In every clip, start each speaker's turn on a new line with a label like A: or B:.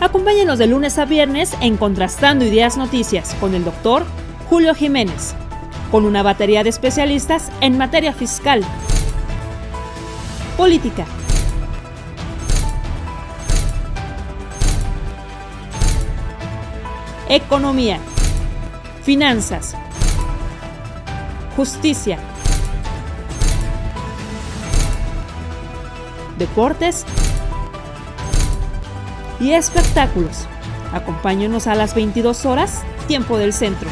A: Acompáñenos de lunes a viernes en Contrastando Ideas Noticias con el doctor Julio Jiménez, con una batería de especialistas en materia fiscal, política, economía, finanzas, justicia, deportes y espectáculos. Acompáñenos a las 22 horas, tiempo del centro.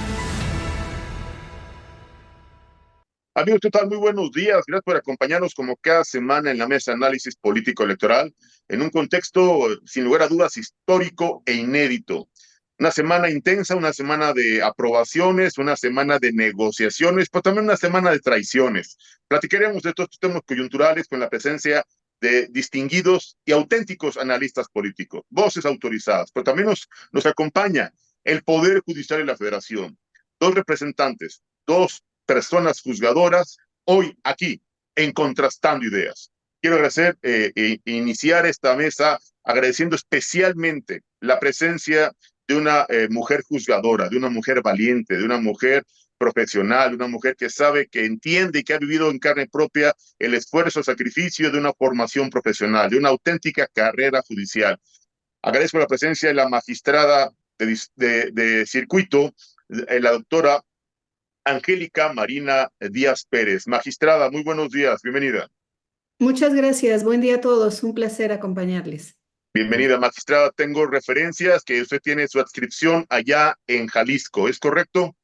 B: Amigos, ¿qué tal? Muy buenos días. Gracias por acompañarnos como cada semana en la mesa de análisis político-electoral en un contexto, sin lugar a dudas, histórico e inédito. Una semana intensa, una semana de aprobaciones, una semana de negociaciones, pero también una semana de traiciones. Platicaremos de estos temas coyunturales con la presencia de distinguidos y auténticos analistas políticos, voces autorizadas, pero también nos acompaña el Poder Judicial de la Federación, dos representantes, dos personas juzgadoras, hoy aquí en Contrastando Ideas. Quiero agradecer iniciar esta mesa agradeciendo especialmente la presencia de una mujer juzgadora, de una mujer valiente, de una mujer profesional, de una mujer que sabe, que entiende y que ha vivido en carne propia el esfuerzo, sacrificio de una formación profesional, de una auténtica carrera judicial. Agradezco la presencia de la magistrada de circuito, la doctora Angélica Marina Díaz Pérez. Magistrada, muy buenos días, bienvenida.
C: Muchas gracias, buen día a todos, un placer acompañarles.
B: Bienvenida, magistrada. Tengo referencias que usted tiene su adscripción allá en Jalisco, ¿es correcto?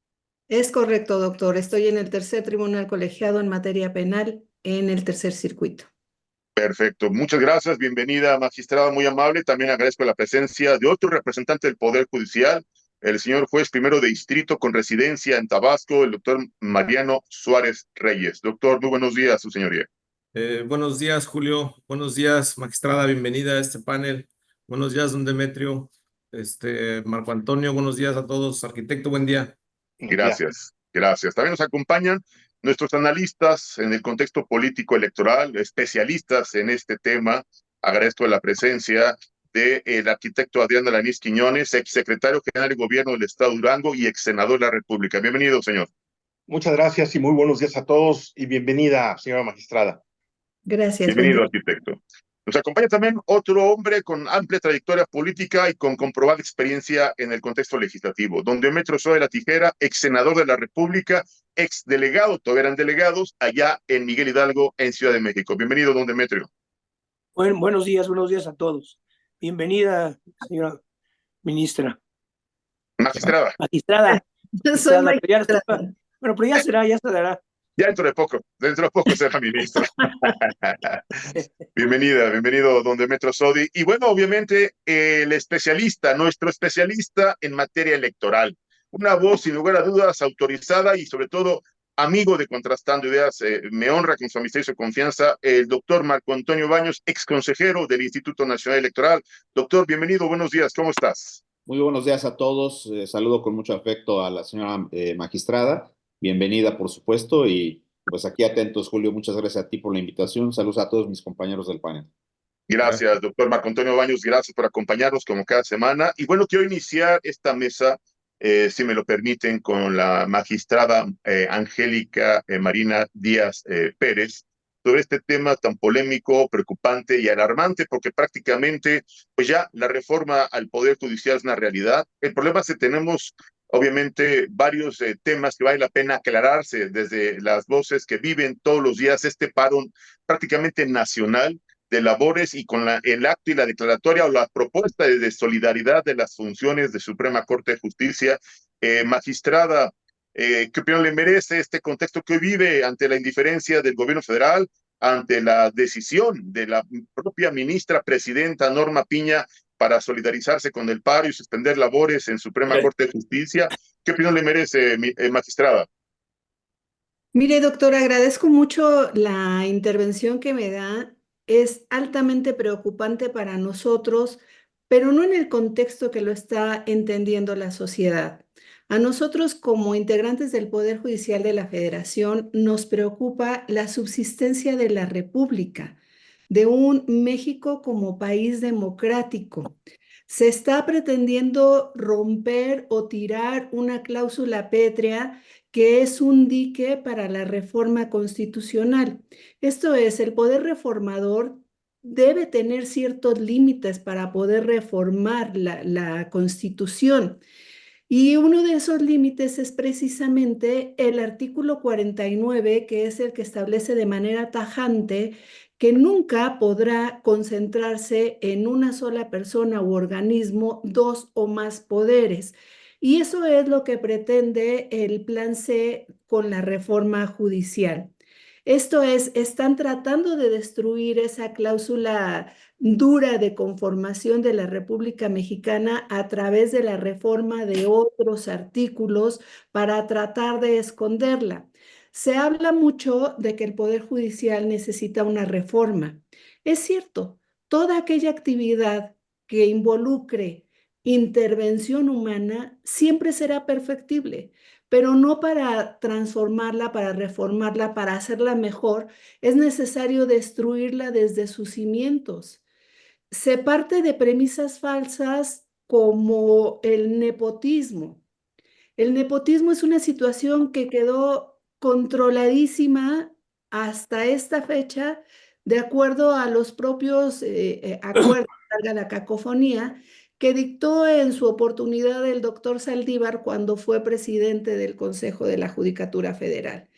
C: Es correcto, doctor, estoy en el tercer tribunal colegiado en materia penal en el tercer circuito.
B: Perfecto, muchas gracias, bienvenida, magistrada, muy amable. También agradezco la presencia de otro representante del Poder Judicial, el señor juez primero de distrito con residencia en Tabasco, el doctor Mariano Suárez Reyes. Doctor, muy buenos días, su señoría.
D: Buenos días, Julio. Buenos días, magistrada. Bienvenida a este panel. Buenos días, don Demetrio. Marco Antonio, buenos días a todos. Arquitecto, buen día.
B: Gracias, gracias. También nos acompañan nuestros analistas en el contexto político electoral, especialistas en este tema. Agradezco la presencia del arquitecto Adrián Alanís Quiñones, exsecretario general de Gobierno del Estado de Durango y ex senador de la República. Bienvenido, señor.
E: Muchas gracias y muy buenos días a todos y bienvenida, señora magistrada.
C: Gracias.
B: Bienvenido, arquitecto. Nos acompaña también otro hombre con amplia trayectoria política y con comprobada experiencia en el contexto legislativo, don Demetrio Soto de la Tijera, ex senador de la República, ex delegado, todavía eran delegados, allá en Miguel Hidalgo, en Ciudad de México. Bienvenido, don Demetrio.
F: Bueno, buenos días a todos. Bienvenida, señora ministra.
B: Magistrada.
F: Magistrada.
C: Soy magistrada.
F: Bueno, pero ya se dará.
B: Ya dentro de poco será ministro. Bienvenido, don Demetrio Sodi. Y bueno, obviamente, nuestro especialista en materia electoral. Una voz, sin lugar a dudas, autorizada y sobre todo amigo de Contrastando Ideas. Me honra con su amistad y su confianza el doctor Marco Antonio Baños, ex consejero del Instituto Nacional Electoral. Doctor, bienvenido, buenos días, ¿cómo estás?
G: Muy buenos días a todos. Saludo con mucho afecto a la señora magistrada. Bienvenida, por supuesto, y pues aquí atentos, Julio. Muchas gracias a ti por la invitación. Saludos a todos mis compañeros del panel.
B: Gracias, doctor Marco Antonio Baños. Gracias por acompañarnos como cada semana. Y bueno, quiero iniciar esta mesa, si me lo permiten, con la magistrada Angélica Marina Díaz Pérez, sobre este tema tan polémico, preocupante y alarmante, porque prácticamente, pues ya la reforma al Poder Judicial es una realidad. El problema es que tenemos, obviamente, varios temas que vale la pena aclararse desde las voces que viven todos los días este paro prácticamente nacional de labores y con el acto y la declaratoria o la propuesta de solidaridad de las funciones de Suprema Corte de Justicia. Magistrada, ¿qué opinión le merece este contexto que hoy vive ante la indiferencia del gobierno federal, ante la decisión de la propia ministra presidenta Norma Piña para solidarizarse con el paro y suspender labores en Suprema Corte de Justicia? ¿Qué opinión le merece, magistrada?
C: Mire, doctor, agradezco mucho la intervención que me da. Es altamente preocupante para nosotros, pero no en el contexto que lo está entendiendo la sociedad. A nosotros, como integrantes del Poder Judicial de la Federación, nos preocupa la subsistencia de la República, de un México como país democrático. Se está pretendiendo romper o tirar una cláusula pétrea que es un dique para la reforma constitucional. Esto es, el poder reformador debe tener ciertos límites para poder reformar la Constitución. Y uno de esos límites es precisamente el artículo 49, que es el que establece de manera tajante que nunca podrá concentrarse en una sola persona u organismo dos o más poderes. Y eso es lo que pretende el Plan C con la reforma judicial. Esto es, están tratando de destruir esa cláusula dura de conformación de la República Mexicana a través de la reforma de otros artículos para tratar de esconderla. Se habla mucho de que el Poder Judicial necesita una reforma. Es cierto, toda aquella actividad que involucre intervención humana siempre será perfectible, pero no para transformarla, para reformarla, para hacerla mejor, es necesario destruirla desde sus cimientos. Se parte de premisas falsas como el nepotismo. El nepotismo es una situación que quedó controladísima hasta esta fecha, de acuerdo a los propios acuerdos, valga la cacofonía, que dictó en su oportunidad el doctor Saldívar cuando fue presidente del Consejo de la Judicatura Federal.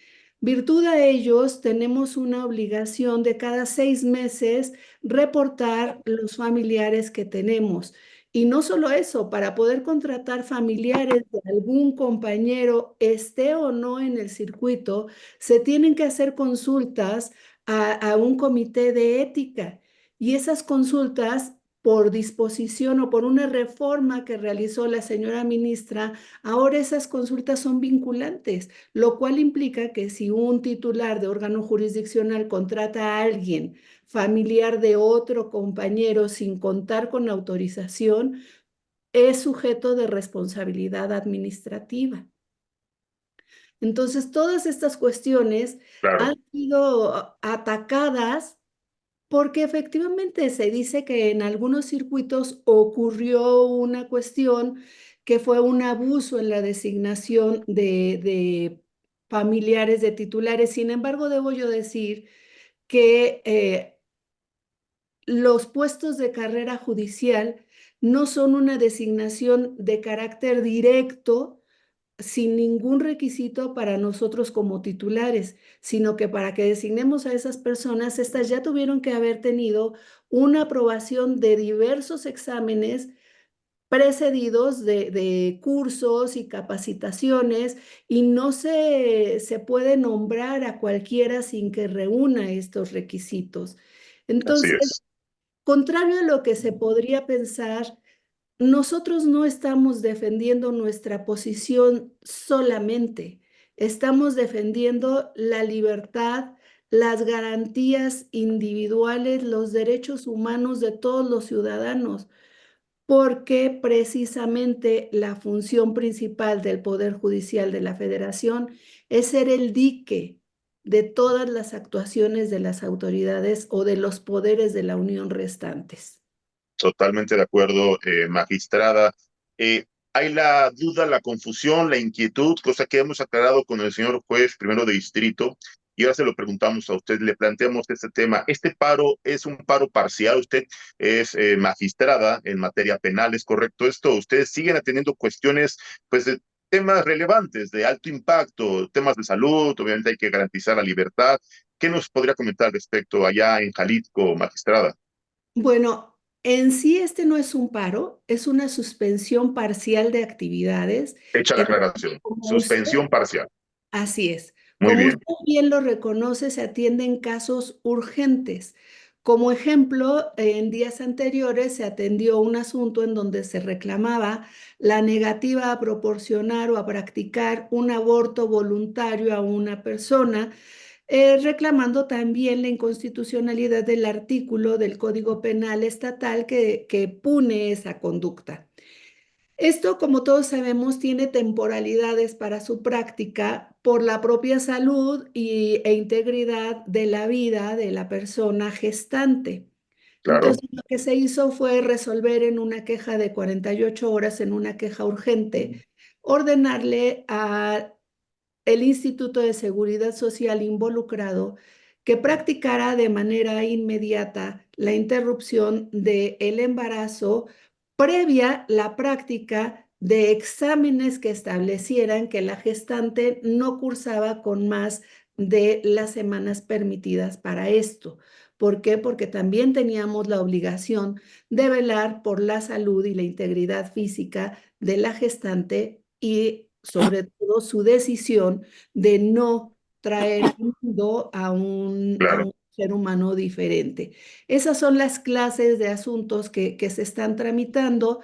C: Virtud a ellos, tenemos una obligación de cada 6 meses reportar los familiares que tenemos. Y no solo eso, para poder contratar familiares de algún compañero, esté o no en el circuito, se tienen que hacer consultas a un comité de ética. Y esas consultas, por disposición o por una reforma que realizó la señora ministra, ahora esas consultas son vinculantes, lo cual implica que si un titular de órgano jurisdiccional contrata a alguien familiar de otro compañero sin contar con autorización, es sujeto de responsabilidad administrativa. Entonces, todas estas cuestiones
B: Claro,
C: han sido atacadas porque efectivamente se dice que en algunos circuitos ocurrió una cuestión que fue un abuso en la designación de familiares de titulares. Sin embargo, debo yo decir que los puestos de carrera judicial no son una designación de carácter directo sin ningún requisito para nosotros como titulares, sino que para que designemos a esas personas, estas ya tuvieron que haber tenido una aprobación de diversos exámenes precedidos de cursos y capacitaciones, y no se puede nombrar a cualquiera sin que reúna estos requisitos.
B: así
C: Entonces,
B: es.
C: contrario a lo que se podría pensar, nosotros no estamos defendiendo nuestra posición solamente, estamos defendiendo la libertad, las garantías individuales, los derechos humanos de todos los ciudadanos, porque precisamente la función principal del Poder Judicial de la Federación es ser el dique de todas las actuaciones de las autoridades o de los poderes de la Unión restantes.
B: Totalmente de acuerdo, magistrada. Hay la duda, la confusión, la inquietud, cosa que hemos aclarado con el señor juez primero de distrito, y ahora se lo preguntamos a usted, le planteamos este tema. ¿Este paro es un paro parcial? Usted es magistrada en materia penal, ¿es correcto esto? ¿Ustedes siguen atendiendo cuestiones, pues, de temas relevantes, de alto impacto, temas de salud? Obviamente hay que garantizar la libertad. ¿Qué nos podría comentar respecto allá en Jalisco, magistrada?
C: Bueno, en sí este no es un paro, es una suspensión parcial de actividades.
B: Hecha la
C: En-
B: aclaración.
C: Como usted,
B: Suspensión parcial.
C: así es.
B: Muy
C: Como
B: bien.
C: usted bien lo reconoce, se atienden casos urgentes. Como ejemplo, en días anteriores se atendió un asunto en donde se reclamaba la negativa a proporcionar o a practicar un aborto voluntario a una persona, reclamando también la inconstitucionalidad del artículo del Código Penal estatal que pune esa conducta. Esto, como todos sabemos, tiene temporalidades para su práctica por la propia salud e integridad de la vida de la persona gestante.
B: Claro.
C: Entonces, lo que se hizo fue resolver en una queja de 48 horas, en una queja urgente, ordenarle a el Instituto de Seguridad Social involucrado que practicara de manera inmediata la interrupción del embarazo previa la práctica de exámenes que establecieran que la gestante no cursaba con más de las semanas permitidas para esto. ¿Por qué? Porque también teníamos la obligación de velar por la salud y la integridad física de la gestante y sobre todo su decisión de no traer al mundo a
B: Claro.
C: un ser humano diferente. Esas son las clases de asuntos que se están tramitando.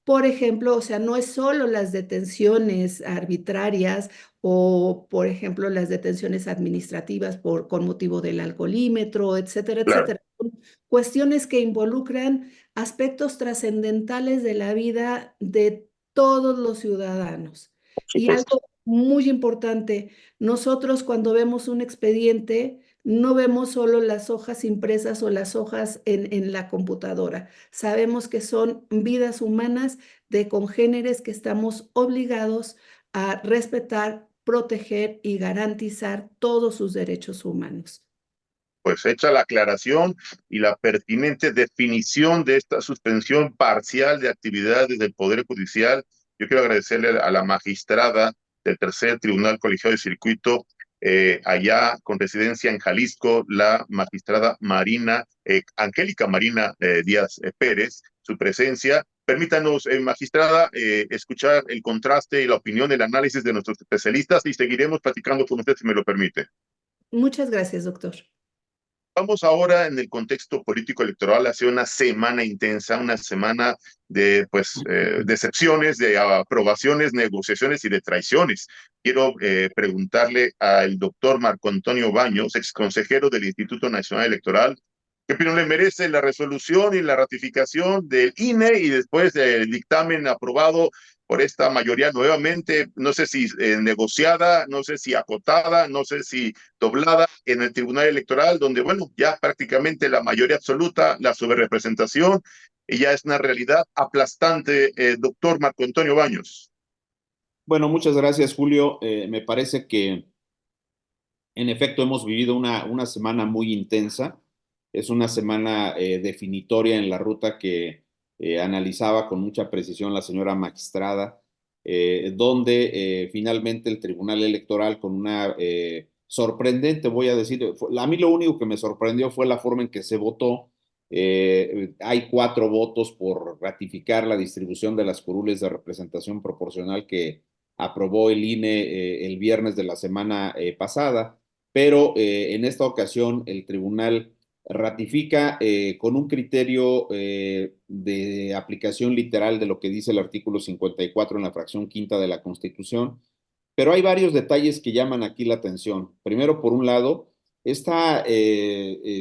C: Por ejemplo, o sea, no es solo las detenciones arbitrarias o, por ejemplo, las detenciones administrativas con motivo del alcoholímetro, etcétera,
B: Claro.
C: etcétera. Son cuestiones que involucran aspectos trascendentales de la vida de todos los ciudadanos.
B: Por
C: Y
B: supuesto.
C: algo muy importante, nosotros cuando vemos un expediente, no vemos solo las hojas impresas o las hojas en la computadora. Sabemos que son vidas humanas de congéneres que estamos obligados a respetar, proteger y garantizar todos sus derechos humanos.
B: Pues hecha la aclaración y la pertinente definición de esta suspensión parcial de actividades del Poder Judicial, yo quiero agradecerle a la magistrada del Tercer Tribunal Colegiado de Circuito, allá con residencia en Jalisco, la magistrada Angélica Marina Díaz Pérez, su presencia. Permítanos, magistrada, escuchar el contraste y la opinión, el análisis de nuestros especialistas y seguiremos platicando con usted si me lo permite.
C: Muchas gracias, doctor.
B: Vamos ahora en el contexto político electoral hacia una semana intensa, una semana de decepciones, de aprobaciones, negociaciones y de traiciones. Quiero preguntarle al doctor Marco Antonio Baños, exconsejero del Instituto Nacional Electoral, ¿qué opinión le merece la resolución y la ratificación del INE y después del dictamen aprobado por esta mayoría nuevamente, no sé si negociada, no sé si acotada, no sé si doblada en el Tribunal Electoral, donde, bueno, ya prácticamente la mayoría absoluta, la sobrerepresentación, y ya es una realidad aplastante, doctor Marco Antonio Baños?
G: Bueno, muchas gracias, Julio. Me parece que en efecto hemos vivido una semana muy intensa. Es una semana definitoria en la ruta que analizaba con mucha precisión la señora magistrada, donde finalmente el Tribunal Electoral con una sorprendente, voy a decir, a mí lo único que me sorprendió fue la forma en que se votó. Hay 4 votos por ratificar la distribución de las curules de representación proporcional que aprobó el INE el viernes de la semana pasada, pero en esta ocasión el tribunal ratifica con un criterio de aplicación literal de lo que dice el artículo 54 en la fracción quinta de la Constitución, pero hay varios detalles que llaman aquí la atención. Primero, por un lado, esta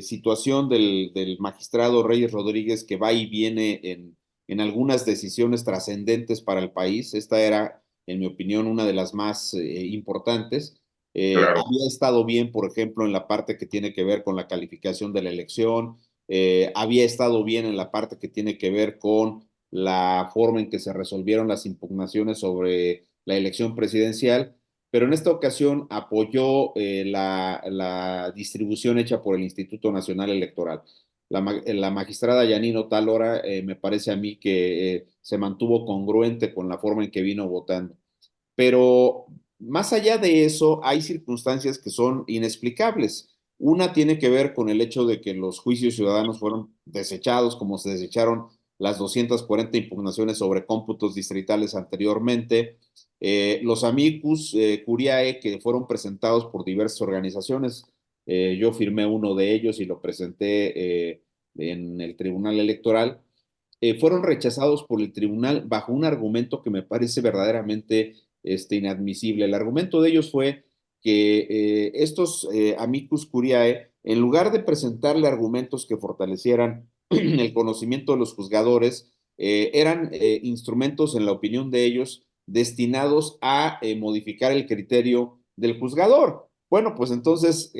G: situación del magistrado Reyes Rodríguez que va y viene en algunas decisiones trascendentes para el país. Esta era, en mi opinión, una de las más importantes.
B: Claro.
G: Había estado bien, por ejemplo, en la parte que tiene que ver con la calificación de la elección, había estado bien en la parte que tiene que ver con la forma en que se resolvieron las impugnaciones sobre la elección presidencial, pero en esta ocasión apoyó la distribución hecha por el Instituto Nacional Electoral. La magistrada Yanino Talora me parece a mí que se mantuvo congruente con la forma en que vino votando. Pero más allá de eso, hay circunstancias que son inexplicables. Una tiene que ver con el hecho de que los juicios ciudadanos fueron desechados, como se desecharon las 240 impugnaciones sobre cómputos distritales anteriormente. Los amicus curiae que fueron presentados por diversas organizaciones, yo firmé uno de ellos y lo presenté en el Tribunal Electoral, fueron rechazados por el tribunal bajo un argumento que me parece verdaderamente inadmisible. El argumento de ellos fue que estos amicus curiae, en lugar de presentarle argumentos que fortalecieran el conocimiento de los juzgadores, eran instrumentos, en la opinión de ellos, destinados a modificar el criterio del juzgador. Bueno, pues entonces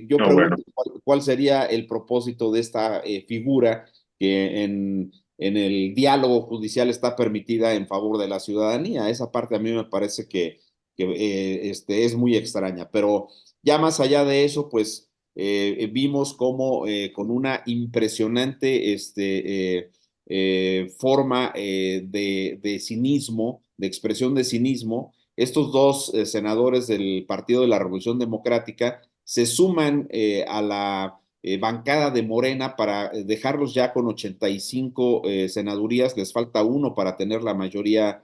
G: yo pregunto cuál sería el propósito de esta figura que en el diálogo judicial está permitida en favor de la ciudadanía. Esa parte a mí me parece que es muy extraña, pero ya más allá de eso, pues vimos cómo con una impresionante forma de cinismo, de expresión de cinismo, estos dos senadores del Partido de la Revolución Democrática se suman a la bancada de Morena para dejarlos ya con 85 senadurías. Les falta uno para tener la mayoría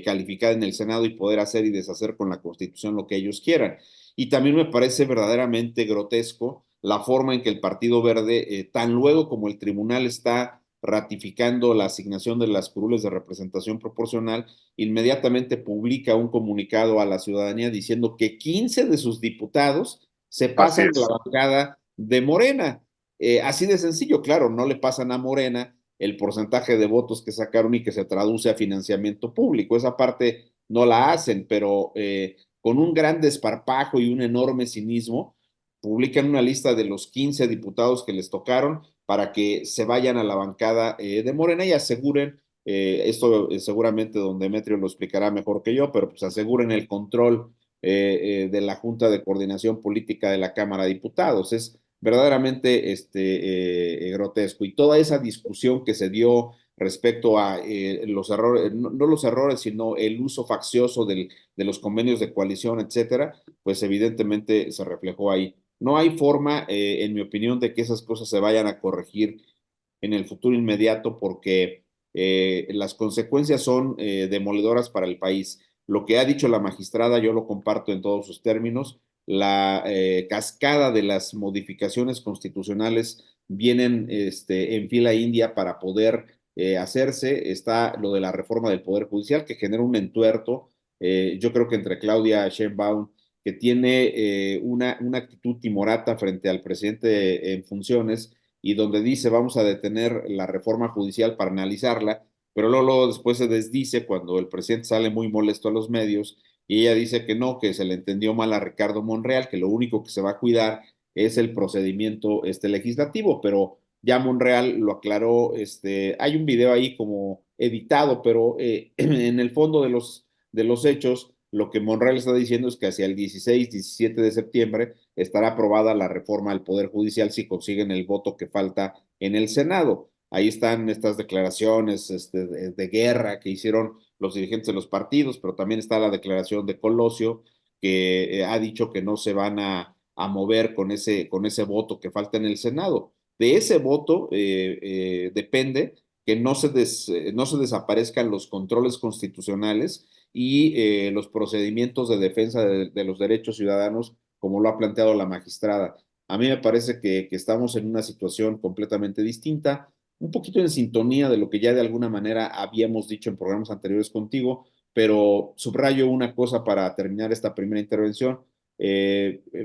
G: calificada en el Senado y poder hacer y deshacer con la Constitución lo que ellos quieran. Y también me parece verdaderamente grotesco la forma en que el Partido Verde, tan luego como el tribunal está ratificando la asignación de las curules de representación proporcional, inmediatamente publica un comunicado a la ciudadanía diciendo que 15 de sus diputados se pasan a la bancada de Morena. Así de sencillo, claro, no le pasan a Morena el porcentaje de votos que sacaron y que se traduce a financiamiento público. Esa parte no la hacen, pero con un gran desparpajo y un enorme cinismo, publican una lista de los 15 diputados que les tocaron para que se vayan a la bancada de Morena y aseguren, esto seguramente don Demetrio lo explicará mejor que yo, pero pues aseguren el control de la Junta de Coordinación Política de la Cámara de Diputados. Es verdaderamente grotesco. Y toda esa discusión que se dio respecto a los errores, no los errores, sino el uso faccioso de los convenios de coalición, etcétera, pues evidentemente se reflejó ahí. No hay forma, en mi opinión, de que esas cosas se vayan a corregir en el futuro inmediato porque las consecuencias son demoledoras para el país. Lo que ha dicho la magistrada, yo lo comparto en todos sus términos. La cascada de las modificaciones constitucionales vienen en fila india para poder hacerse. Está lo de la reforma del Poder Judicial, que genera un entuerto, yo creo que entre Claudia Sheinbaum, que tiene una actitud timorata frente al presidente en funciones, y donde dice vamos a detener la reforma judicial para analizarla, pero luego después se desdice cuando el presidente sale muy molesto a los medios y ella dice que no, que se le entendió mal a Ricardo Monreal, que lo único que se va a cuidar es el procedimiento legislativo, pero ya Monreal lo aclaró. Hay un video ahí como editado, pero en el fondo de los hechos, lo que Monreal está diciendo es que hacia el 16, 17 de septiembre estará aprobada la reforma del Poder Judicial si consiguen el voto que falta en el Senado. Ahí están estas declaraciones de guerra que hicieron los dirigentes de los partidos, pero también está la declaración de Colosio, que ha dicho que no se van a mover con ese voto que falta en el Senado. De ese voto depende que no se desaparezcan los controles constitucionales y los procedimientos de defensa de los derechos ciudadanos, como lo ha planteado la magistrada. A mí me parece que estamos en una situación completamente distinta, un poquito en sintonía de lo que ya de alguna manera habíamos dicho en programas anteriores contigo, pero subrayo una cosa para terminar esta primera intervención.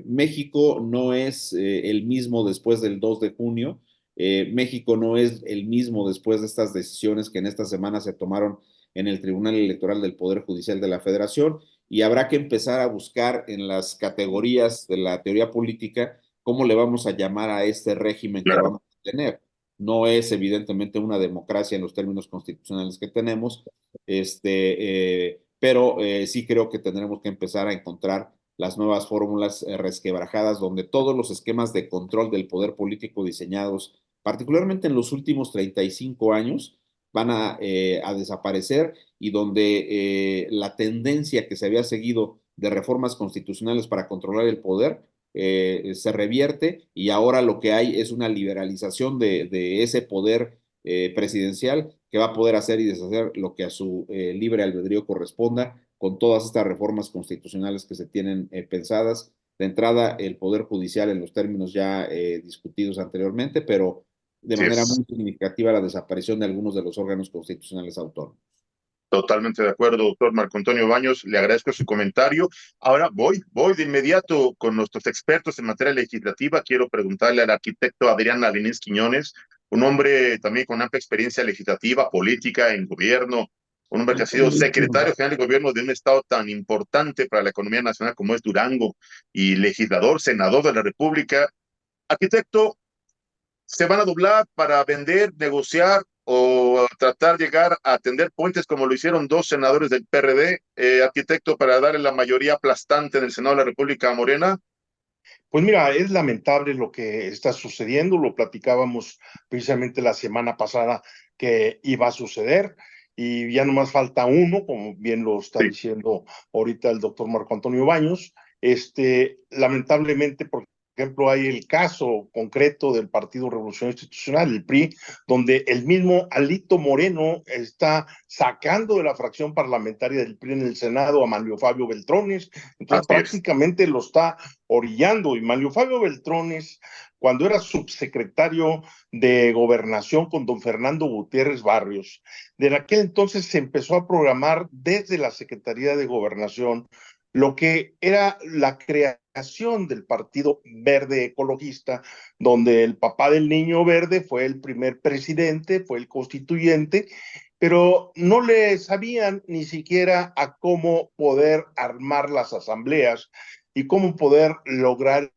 G: México no es el mismo después del 2 de junio. México no es el mismo después de estas decisiones que en esta semana se tomaron en el Tribunal Electoral del Poder Judicial de la Federación, y habrá que empezar a buscar en las categorías de la teoría política cómo le vamos a llamar a este régimen que vamos a tener. No es evidentemente una democracia en los términos constitucionales que tenemos, pero sí creo que tendremos que empezar a encontrar las nuevas fórmulas resquebrajadas donde todos los esquemas de control del poder político diseñados, particularmente en los últimos 35 años, van a desaparecer, y donde la tendencia que se había seguido de reformas constitucionales para controlar el poder se revierte, y ahora lo que hay es una liberalización de ese poder presidencial, que va a poder hacer y deshacer lo que a su libre albedrío corresponda con todas estas reformas constitucionales que se tienen pensadas. De entrada, el Poder Judicial en los términos ya discutidos anteriormente, pero de manera muy significativa la desaparición de algunos de los órganos constitucionales autónomos.
B: Totalmente de acuerdo, doctor Marco Antonio Baños, le agradezco su comentario. Ahora voy de inmediato con nuestros expertos en materia legislativa. Quiero preguntarle al arquitecto Adrián Alinés Quiñones, un hombre también con amplia experiencia legislativa, política, en gobierno, un hombre que ha sido secretario general de gobierno de un estado tan importante para la economía nacional como es Durango, y legislador, senador de la República. Arquitecto, se van a doblar para vender, negociar o tratar de llegar a tender puentes como lo hicieron dos senadores del PRD, arquitecto, para darle la mayoría aplastante en el Senado de la República a Morena?
E: Pues mira, es lamentable lo que está sucediendo, lo platicábamos precisamente la semana pasada que iba a suceder y ya nomás falta uno, como bien lo está
B: Sí.
E: diciendo ahorita el doctor Marco Antonio Baños. Lamentablemente, por ejemplo, hay el caso concreto del Partido Revolución Institucional, el PRI, donde el mismo Alito Moreno está sacando de la fracción parlamentaria del PRI en el Senado a Manlio Fabio Beltrones, entonces
B: Así es.
E: prácticamente lo está orillando. Y Manlio Fabio Beltrones, cuando era subsecretario de Gobernación con don Fernando Gutiérrez Barrios, de aquel entonces se empezó a programar desde la Secretaría de Gobernación lo que era la creación del Partido Verde Ecologista, donde el papá del Niño Verde fue el primer presidente, fue el constituyente, pero no le sabían ni siquiera a cómo poder armar las asambleas y cómo poder lograr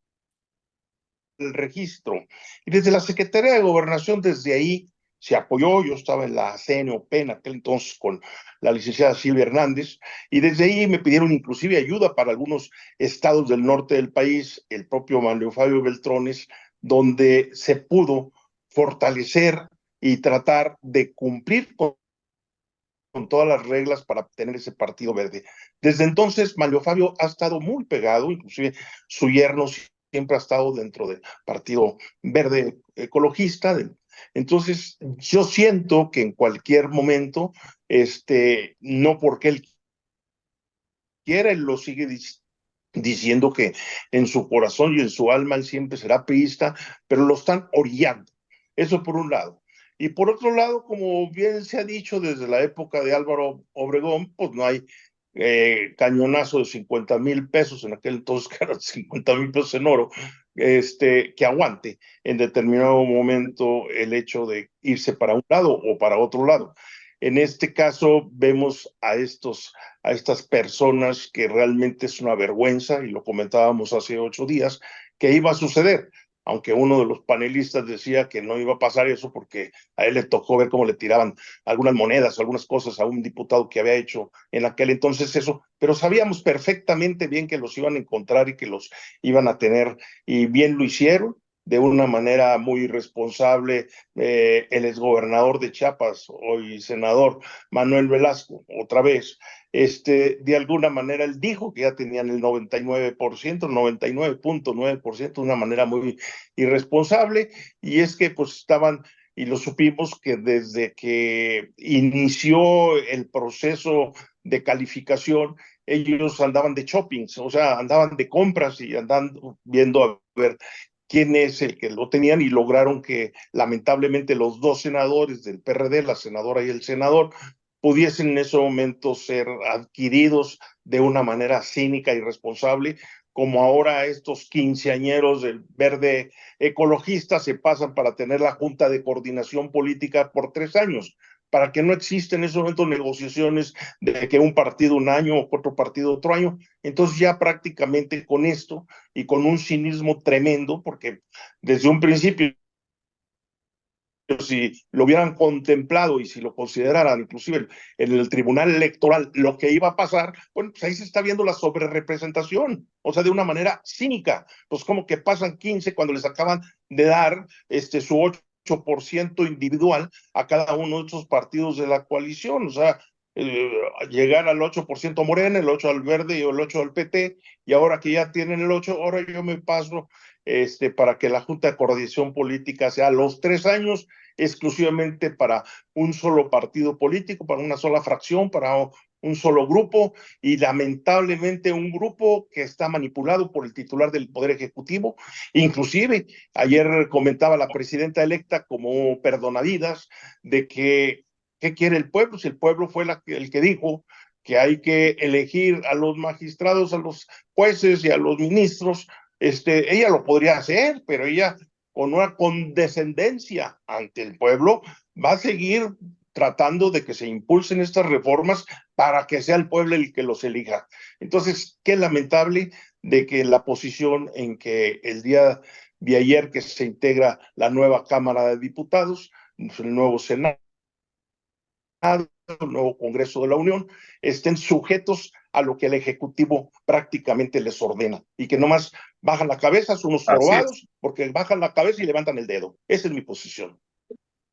E: el registro. Y desde la Secretaría de Gobernación, desde ahí se apoyó. Yo estaba en la CNOP en aquel entonces con la licenciada Silvia Hernández, y desde ahí me pidieron inclusive ayuda para algunos estados del norte del país, el propio Manlio Fabio Beltrones, donde se pudo fortalecer y tratar de cumplir con todas las reglas para obtener ese Partido Verde. Desde entonces, Manlio Fabio ha estado muy pegado, inclusive su yerno siempre ha estado dentro del Partido Verde Ecologista. Entonces, yo siento que en cualquier momento, no porque él quiera, él lo sigue diciendo que en su corazón y en su alma él siempre será priista, pero lo están orillando. Eso por un lado. Y por otro lado, como bien se ha dicho desde la época de Álvaro Obregón, pues no hay cañonazo de 50,000 pesos, en aquel entonces que eran 50,000 pesos en oro, que aguante en determinado momento el hecho de irse para un lado o para otro lado. En este caso vemos a estas personas que realmente es una vergüenza, y lo comentábamos hace 8 días, que iba a suceder, aunque uno de los panelistas decía que no iba a pasar eso porque a él le tocó ver cómo le tiraban algunas monedas, algunas cosas a un diputado que había hecho en aquel entonces eso, pero sabíamos perfectamente bien que los iban a encontrar y que los iban a tener, y bien lo hicieron. De una manera muy responsable, el exgobernador de Chiapas, hoy senador, Manuel Velasco, otra vez, de alguna manera él dijo que ya tenían el 99%, 99.9%, de una manera muy irresponsable, y es que pues estaban, y lo supimos que desde que inició el proceso de calificación, ellos andaban de shoppings, o sea, andaban de compras y andaban viendo a ver quién es el que lo tenían, y lograron que lamentablemente los dos senadores del PRD, la senadora y el senador, pudiesen en ese momento ser adquiridos de una manera cínica y responsable, como ahora estos quinceañeros del Verde Ecologista se pasan para tener la Junta de Coordinación Política por 3 años, para que no existen en ese momento negociaciones de que un partido un año o otro partido otro año. Entonces ya prácticamente con esto y con un cinismo tremendo, porque desde un principio, si lo hubieran contemplado y si lo consideraran inclusive en el Tribunal Electoral lo que iba a pasar, bueno, pues ahí se está viendo la sobrerepresentación, o sea, de una manera cínica. Pues como que pasan 15 cuando les acaban de dar su 8% individual a cada uno de estos partidos de la coalición, o sea, llegar al 8% Morena, el 8% al Verde y el 8% al PT, y ahora que ya tienen el 8%, ahora yo me paso para que la Junta de Coordinación Política sea los 3 años exclusivamente para un solo partido político, para una sola fracción, para un solo grupo, y lamentablemente un grupo que está manipulado por el titular del Poder Ejecutivo. Inclusive ayer comentaba la presidenta electa como perdonavidas de que ¿qué quiere el pueblo? Si el pueblo fue el que dijo que hay que elegir a los magistrados, a los jueces y a los ministros, ella lo podría hacer, pero ella con una condescendencia ante el pueblo va a seguir tratando de que se impulsen estas reformas para que sea el pueblo el que los elija. Entonces, qué lamentable de que la posición en que el día de ayer que se integra la nueva Cámara de Diputados, el nuevo Senado, el nuevo Congreso de la Unión, estén sujetos a lo que el Ejecutivo prácticamente les ordena y que nomás bajan la cabeza, son unos
B: Así es.
E: jorobados, porque bajan la cabeza y levantan el dedo. Esa es mi posición.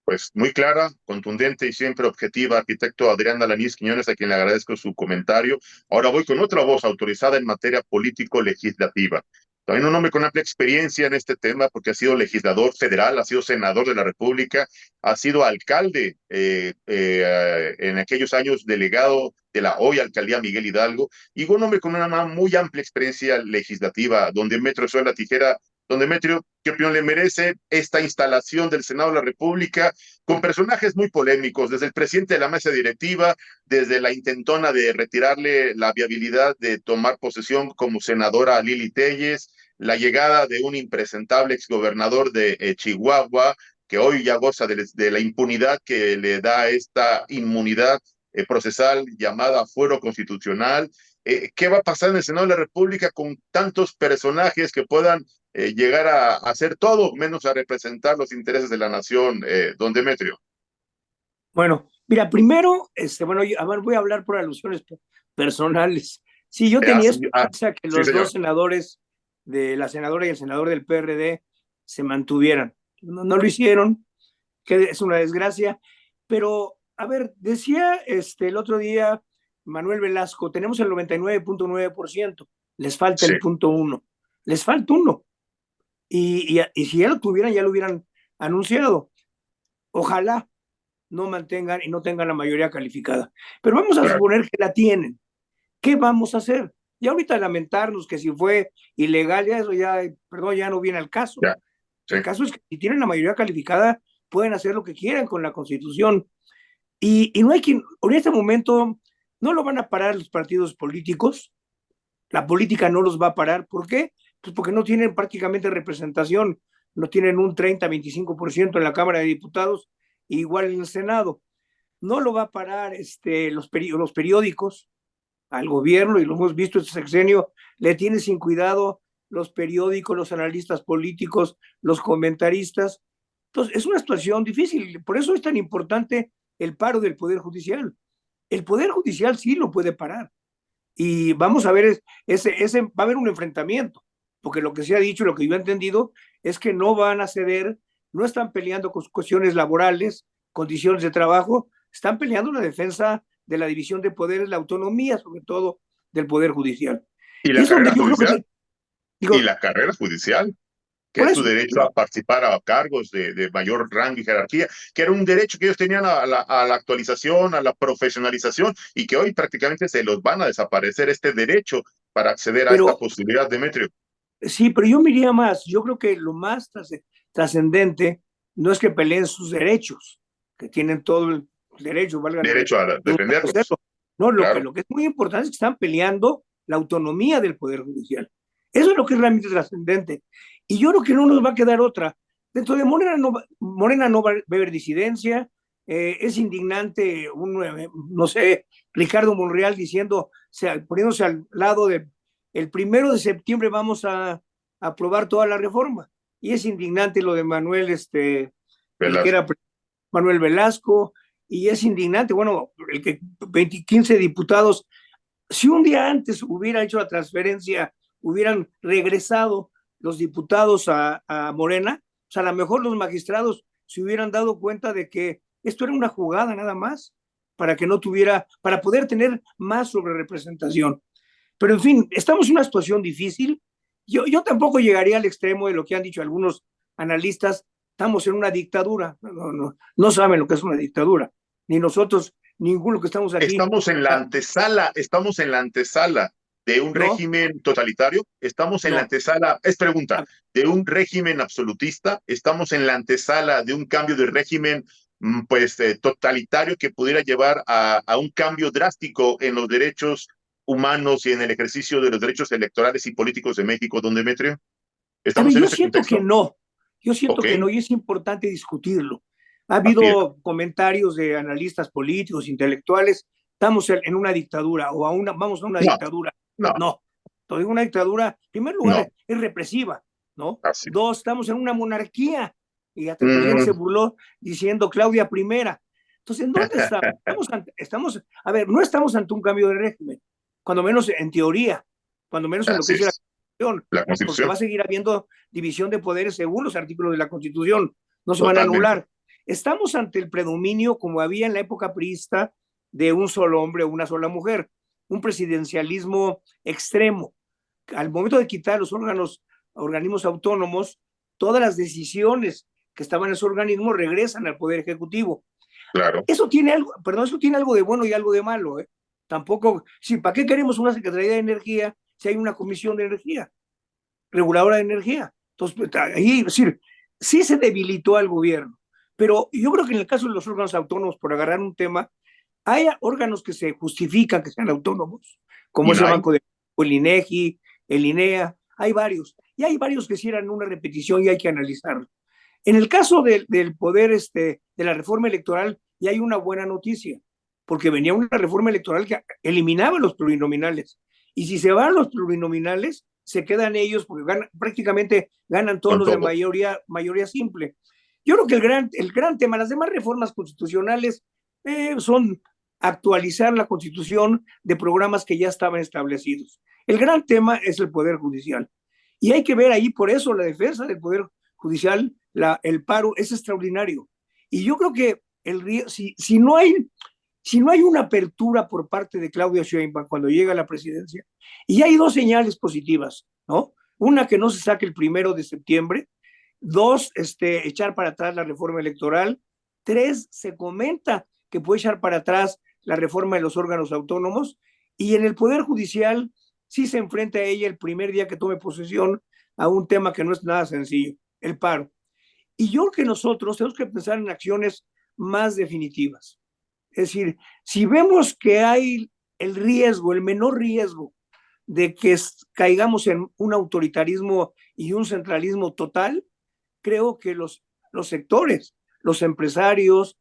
B: Pues muy clara, contundente y siempre objetiva, arquitecto Adrián Alanís Quiñones, a quien le agradezco su comentario. Ahora voy con otra voz autorizada en materia político-legislativa. También un hombre con amplia experiencia en este tema, porque ha sido legislador federal, ha sido senador de la República, ha sido alcalde, en aquellos años delegado de la hoy alcaldía Miguel Hidalgo, y un hombre con una muy amplia experiencia legislativa, don Demetrio Sola Tijera. Don Demetrio, ¿qué opinión le merece esta instalación del Senado de la República con personajes muy polémicos, desde el presidente de la mesa directiva, desde la intentona de retirarle la viabilidad de tomar posesión como senadora a Lili Téllez, la llegada de un impresentable exgobernador de Chihuahua, que hoy ya goza de la impunidad que le da esta inmunidad procesal llamada fuero constitucional? ¿Qué va a pasar en el Senado de la República con tantos personajes que puedan llegar a hacer todo menos a representar los intereses de la nación, don Demetrio?
F: Bueno, mira, primero, bueno, a ver, voy a hablar por alusiones personales. Sí, yo tenía esperanza que los dos senadores, de la senadora y el senador del PRD, se mantuvieran. No lo hicieron, que es una desgracia, pero, a ver, decía el otro día Manuel Velasco, tenemos el 99.9%, les falta el 0.1%, les falta 1%. Y si ya lo tuvieran, ya lo hubieran anunciado. Ojalá no mantengan y no tengan la mayoría calificada. Pero vamos a suponer que la tienen. ¿Qué vamos a hacer? Ya ahorita lamentarnos que si fue ilegal, ya eso ya, perdón, ya no viene al caso. El caso es que si tienen la mayoría calificada, pueden hacer lo que quieran con la Constitución. Y no hay quien, en este momento, no lo van a parar los partidos políticos. La política no los va a parar. ¿Por qué? Pues porque no tienen prácticamente representación, no tienen un 30-25% en la Cámara de Diputados, igual en el Senado. No lo va a parar los periódicos al gobierno, y lo hemos visto este sexenio, le tiene sin cuidado los periódicos, los analistas políticos, los comentaristas. Entonces, es una situación difícil. Por eso es tan importante el paro del Poder Judicial. El Poder Judicial sí lo puede parar. Y vamos a ver, va a haber un enfrentamiento, porque lo que se ha dicho, lo que yo he entendido, es que no van a ceder, no están peleando con cuestiones laborales, condiciones de trabajo, están peleando la defensa de la división de poderes, la autonomía, sobre todo, del Poder Judicial.
B: ¿Y la carrera judicial? ¿Y la carrera judicial? Que es su derecho a participar a cargos de mayor rango y jerarquía, que era un derecho que ellos tenían a la actualización, a la profesionalización, y que hoy prácticamente se los van a desaparecer este derecho para acceder a esta posibilidad, Demetrio.
F: Sí, pero yo me iría más. Yo creo que lo más trascendente no es que peleen sus derechos, que tienen todo el derecho,
B: derecho a defenderlos.
F: No, lo que es muy importante es que están peleando la autonomía del Poder Judicial. Eso es lo que es realmente trascendente. Y yo creo que no nos va a quedar otra. Dentro de Morena no va a haber disidencia. Es indignante, no sé, Ricardo Monreal poniéndose al lado de el 1 de septiembre vamos a aprobar toda la reforma. Y es indignante lo de Manuel, el que era Manuel Velasco, y es indignante, bueno, el que 15 diputados, si un día antes hubiera hecho la transferencia, hubieran regresado los diputados a Morena, o sea, a lo mejor los magistrados se hubieran dado cuenta de que esto era una jugada nada más, para poder tener más sobre representación. Pero en fin, estamos en una situación difícil. Yo tampoco llegaría al extremo de lo que han dicho algunos analistas. Estamos en una dictadura. No saben lo que es una dictadura. Ni nosotros, ninguno que estamos aquí.
B: Estamos en la antesala de un régimen totalitario. Estamos en la antesala, de un régimen absolutista. Estamos en la antesala de un cambio de régimen totalitario que pudiera llevar a un cambio drástico en los derechos humanos y en el ejercicio de los derechos electorales y políticos de México, don Demetrio.
F: Yo siento que no, y es importante discutirlo. Ha habido comentarios de analistas políticos, intelectuales, estamos en una dictadura, o vamos a una dictadura. No, Todavía una dictadura, en primer lugar,
B: No.
F: es represiva, ¿no?
B: Así.
F: Dos, estamos en una monarquía. Y hasta el presidente se burló diciendo Claudia I. Entonces, ¿en dónde estamos? A ver, no estamos ante un cambio de régimen, cuando menos en teoría, cuando menos en lo que dice la Constitución, porque va a seguir habiendo división de poderes según los artículos de la Constitución, no se van a anular. Estamos ante el predominio, como había en la época priista, de un solo hombre o una sola mujer, un presidencialismo extremo. Al momento de quitar los organismos autónomos, todas las decisiones que estaban en esos organismos regresan al Poder Ejecutivo.
B: Claro.
F: Eso tiene algo de bueno y algo de malo, ¿eh? Tampoco, sí, ¿para qué queremos una Secretaría de Energía si hay una Comisión de Energía, reguladora de energía? Entonces, ahí, es decir, sí se debilitó al gobierno, pero yo creo que en el caso de los órganos autónomos, por agarrar un tema, hay órganos que se justifican que sean autónomos, como es el Banco de el INEGI, el INEA, hay varios, y hay varios que hicieran una repetición y hay que analizarlo. En el caso del poder, de la reforma electoral, ya hay una buena noticia, porque venía una reforma electoral que eliminaba los plurinominales, y si se van los plurinominales, se quedan ellos, porque prácticamente ganan todos los de mayoría simple. Yo creo que el gran tema, las demás reformas constitucionales son actualizar la Constitución de programas que ya estaban establecidos. El gran tema es el Poder Judicial. Y hay que ver ahí, por eso la defensa del Poder Judicial, el paro es extraordinario. Y yo creo que si no hay una apertura por parte de Claudia Sheinbaum cuando llega a la presidencia, y hay dos señales positivas, ¿no? Una, que no se saque el 1 de septiembre. Dos, echar para atrás la reforma electoral. Tres, se comenta que puede echar para atrás la reforma de los órganos autónomos, y en el Poder Judicial sí se enfrenta a ella el primer día que tome posesión a un tema que no es nada sencillo, el paro. Y yo creo que nosotros tenemos que pensar en acciones más definitivas. Es decir, si vemos que hay el menor riesgo de que caigamos en un autoritarismo y un centralismo total, creo que los sectores, los empresarios,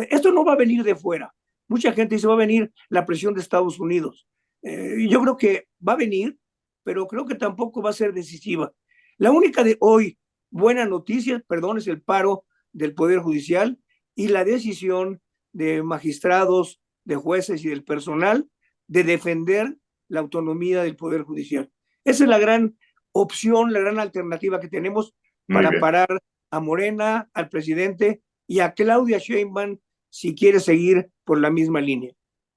F: esto no va a venir de fuera. Mucha gente dice, va a venir la presión de Estados Unidos. Yo creo que va a venir, pero creo que tampoco va a ser decisiva. La única de hoy buena noticia, es el paro del Poder Judicial y la decisión de magistrados, de jueces y del personal de defender la autonomía del Poder Judicial. Esa es la gran opción, la gran alternativa que tenemos para parar a Morena, al presidente y a Claudia Sheinbaum si quiere seguir por la misma línea.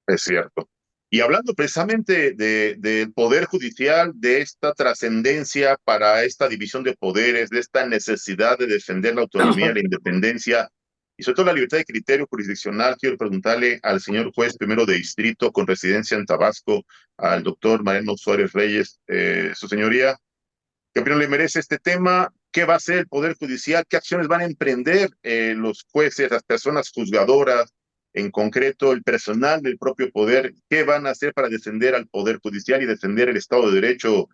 B: Es cierto. Y hablando precisamente del Poder Judicial, de esta trascendencia para esta división de poderes, de esta necesidad de defender la autonomía, la independencia y sobre todo la libertad de criterio jurisdiccional, quiero preguntarle al señor juez primero de distrito con residencia en Tabasco, al doctor Mariano Suárez Reyes, su señoría, ¿qué opinión le merece este tema? ¿Qué va a hacer el Poder Judicial? ¿Qué acciones van a emprender los jueces, las personas juzgadoras, en concreto el personal del propio Poder? ¿Qué van a hacer para defender al Poder Judicial y defender el Estado de Derecho,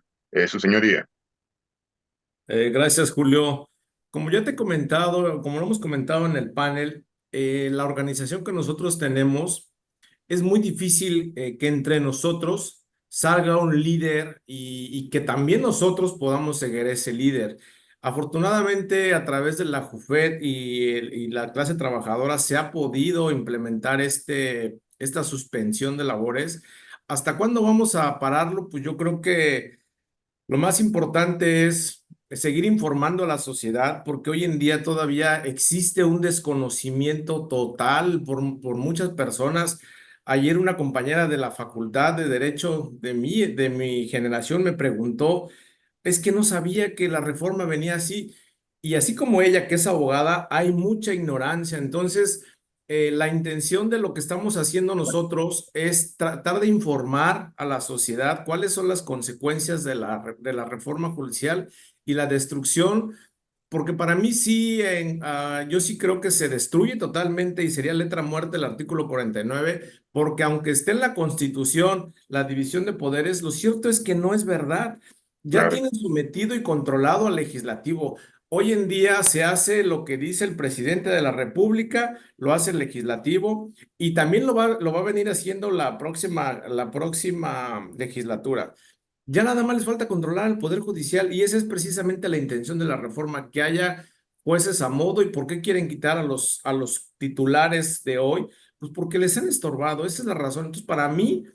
B: su señoría?
D: Gracias, Julio. Como ya te he comentado, como lo hemos comentado en el panel, la organización que nosotros tenemos, es muy difícil que entre nosotros salga un líder y que también nosotros podamos seguir ese líder. Afortunadamente, a través de la JUFET y la clase trabajadora se ha podido implementar esta suspensión de labores. ¿Hasta cuándo vamos a pararlo? Pues yo creo que lo más importante es seguir informando a la sociedad, porque hoy en día todavía existe un desconocimiento total por muchas personas. Ayer una compañera de la Facultad de Derecho de mi generación me preguntó, es que no sabía que la reforma venía así. Y así como ella, que es abogada, hay mucha ignorancia. Entonces, la intención de lo que estamos haciendo nosotros es tratar de informar a la sociedad cuáles son las consecuencias de la reforma judicial y la destrucción, porque para mí sí, yo sí creo que se destruye totalmente y sería letra muerta el artículo 49, porque aunque esté en la Constitución la división de poderes, lo cierto es que no es verdad. Ya tienen sometido y controlado al legislativo. Hoy en día se hace lo que dice el presidente de la República, lo hace el legislativo y también lo va a venir haciendo la próxima legislatura. Ya nada más les falta controlar el Poder Judicial y esa es precisamente la intención de la reforma, que haya jueces a modo. ¿Y por qué quieren quitar a los titulares de hoy? Pues porque les han estorbado, esa es la razón. Entonces, para mí,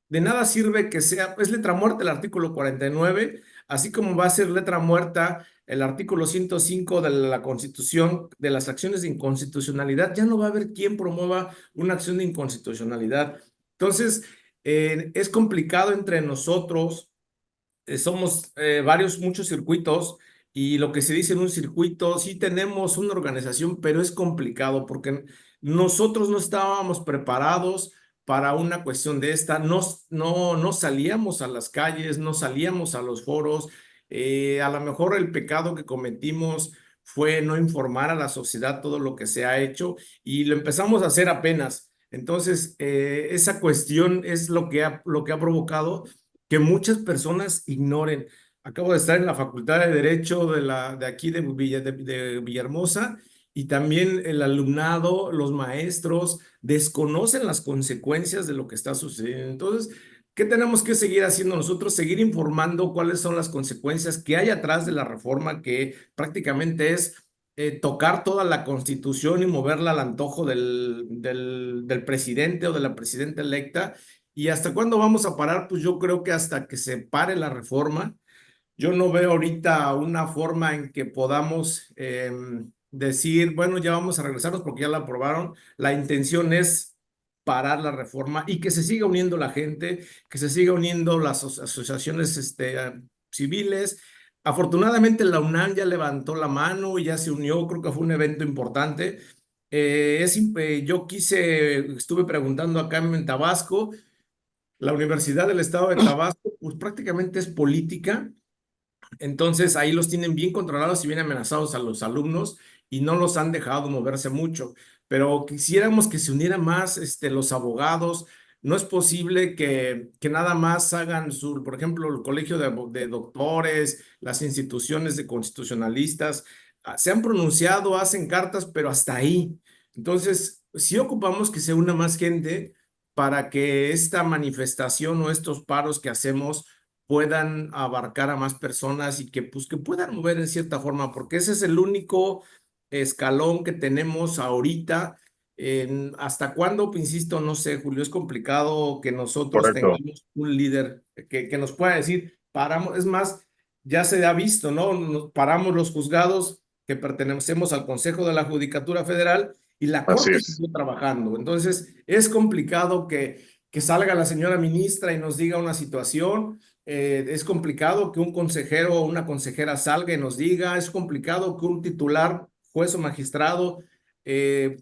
D: de nada sirve que sea, es letra muerta el artículo 49, así como va a ser letra muerta el artículo 105 de la Constitución, de las acciones de inconstitucionalidad. Ya no va a haber quien promueva una acción de inconstitucionalidad. Entonces, es complicado entre nosotros, somos muchos circuitos, y lo que se dice en un circuito, sí tenemos una organización, pero es complicado porque nosotros no estábamos preparados para una cuestión de esta, no salíamos a las calles, no salíamos a los foros. A lo mejor el pecado que cometimos fue no informar a la sociedad todo lo que se ha hecho y lo empezamos a hacer apenas. Entonces, esa cuestión es lo que ha provocado que muchas personas ignoren. Acabo de estar en la Facultad de Derecho de aquí de Villahermosa, y también el alumnado, los maestros desconocen las consecuencias de lo que está sucediendo. Entonces, ¿qué tenemos que seguir haciendo nosotros? Seguir informando cuáles son las consecuencias que hay atrás de la reforma, que prácticamente es tocar toda la Constitución y moverla al antojo del presidente o de la presidenta electa. ¿Y hasta cuándo vamos a parar? Pues yo creo que hasta que se pare la reforma. Yo no veo ahorita una forma en que podamos decir, bueno, ya vamos a regresarnos porque ya la aprobaron. La intención es parar la reforma y que se siga uniendo la gente, que se siga uniendo las asociaciones civiles. Afortunadamente la UNAM ya levantó la mano y ya se unió, creo que fue un evento importante. Yo estuve preguntando acá en Tabasco. La Universidad del Estado de Tabasco, pues prácticamente es política. Entonces ahí los tienen bien controlados y bien amenazados a los alumnos y no los han dejado moverse mucho. Pero quisiéramos que se unieran más los abogados. No es posible que nada más hagan por ejemplo, el colegio de doctores, las instituciones de constitucionalistas, se han pronunciado, hacen cartas, pero hasta ahí. Entonces, sí ocupamos que se una más gente para que esta manifestación o estos paros que hacemos puedan abarcar a más personas y pues, que puedan mover en cierta forma, porque ese es el único escalón que tenemos ahorita. ¿Hasta cuándo? Pues, insisto, no sé, Julio, es complicado que nosotros
B: Correcto.
D: tengamos un líder que nos pueda decir, paramos. Es más, ya se ha visto, ¿no? Paramos los juzgados que pertenecemos al Consejo de la Judicatura Federal y la
B: Así
D: Corte
B: es.
D: siguió trabajando. Entonces, es complicado que salga la señora ministra y nos diga una situación. Es complicado que un consejero o una consejera salga y nos diga. Es complicado que un titular, juez o magistrado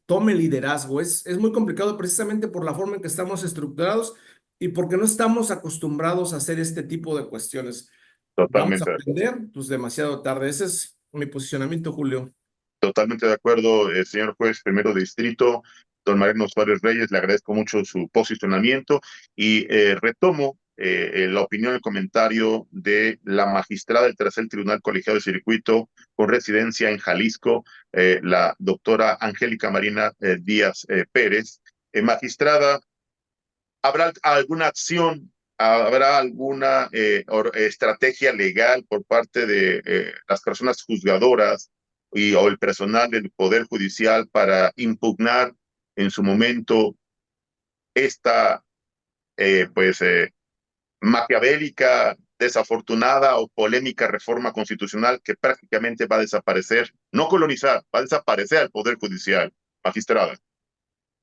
D: tome liderazgo. Es muy complicado precisamente por la forma en que estamos estructurados y porque no estamos acostumbrados a hacer este tipo de cuestiones. ¿Vamos a
B: Totalmente de acuerdo.
D: aprender? Pues demasiado tarde. Ese es mi posicionamiento, Julio.
B: Totalmente de acuerdo, señor juez primero de distrito, don Mariano Suárez Reyes, le agradezco mucho su posicionamiento y retomo la opinión, el comentario de la magistrada del tercer tribunal colegiado de circuito con residencia en Jalisco, la doctora Angélica Marina Díaz Pérez. Magistrada, ¿habrá alguna acción, habrá alguna estrategia legal por parte de las personas juzgadoras o el personal del Poder Judicial para impugnar en su momento esta maquiavélica, desafortunada o polémica reforma constitucional que prácticamente va a desaparecer, no colonizar, va a desaparecer el Poder Judicial, magistrada?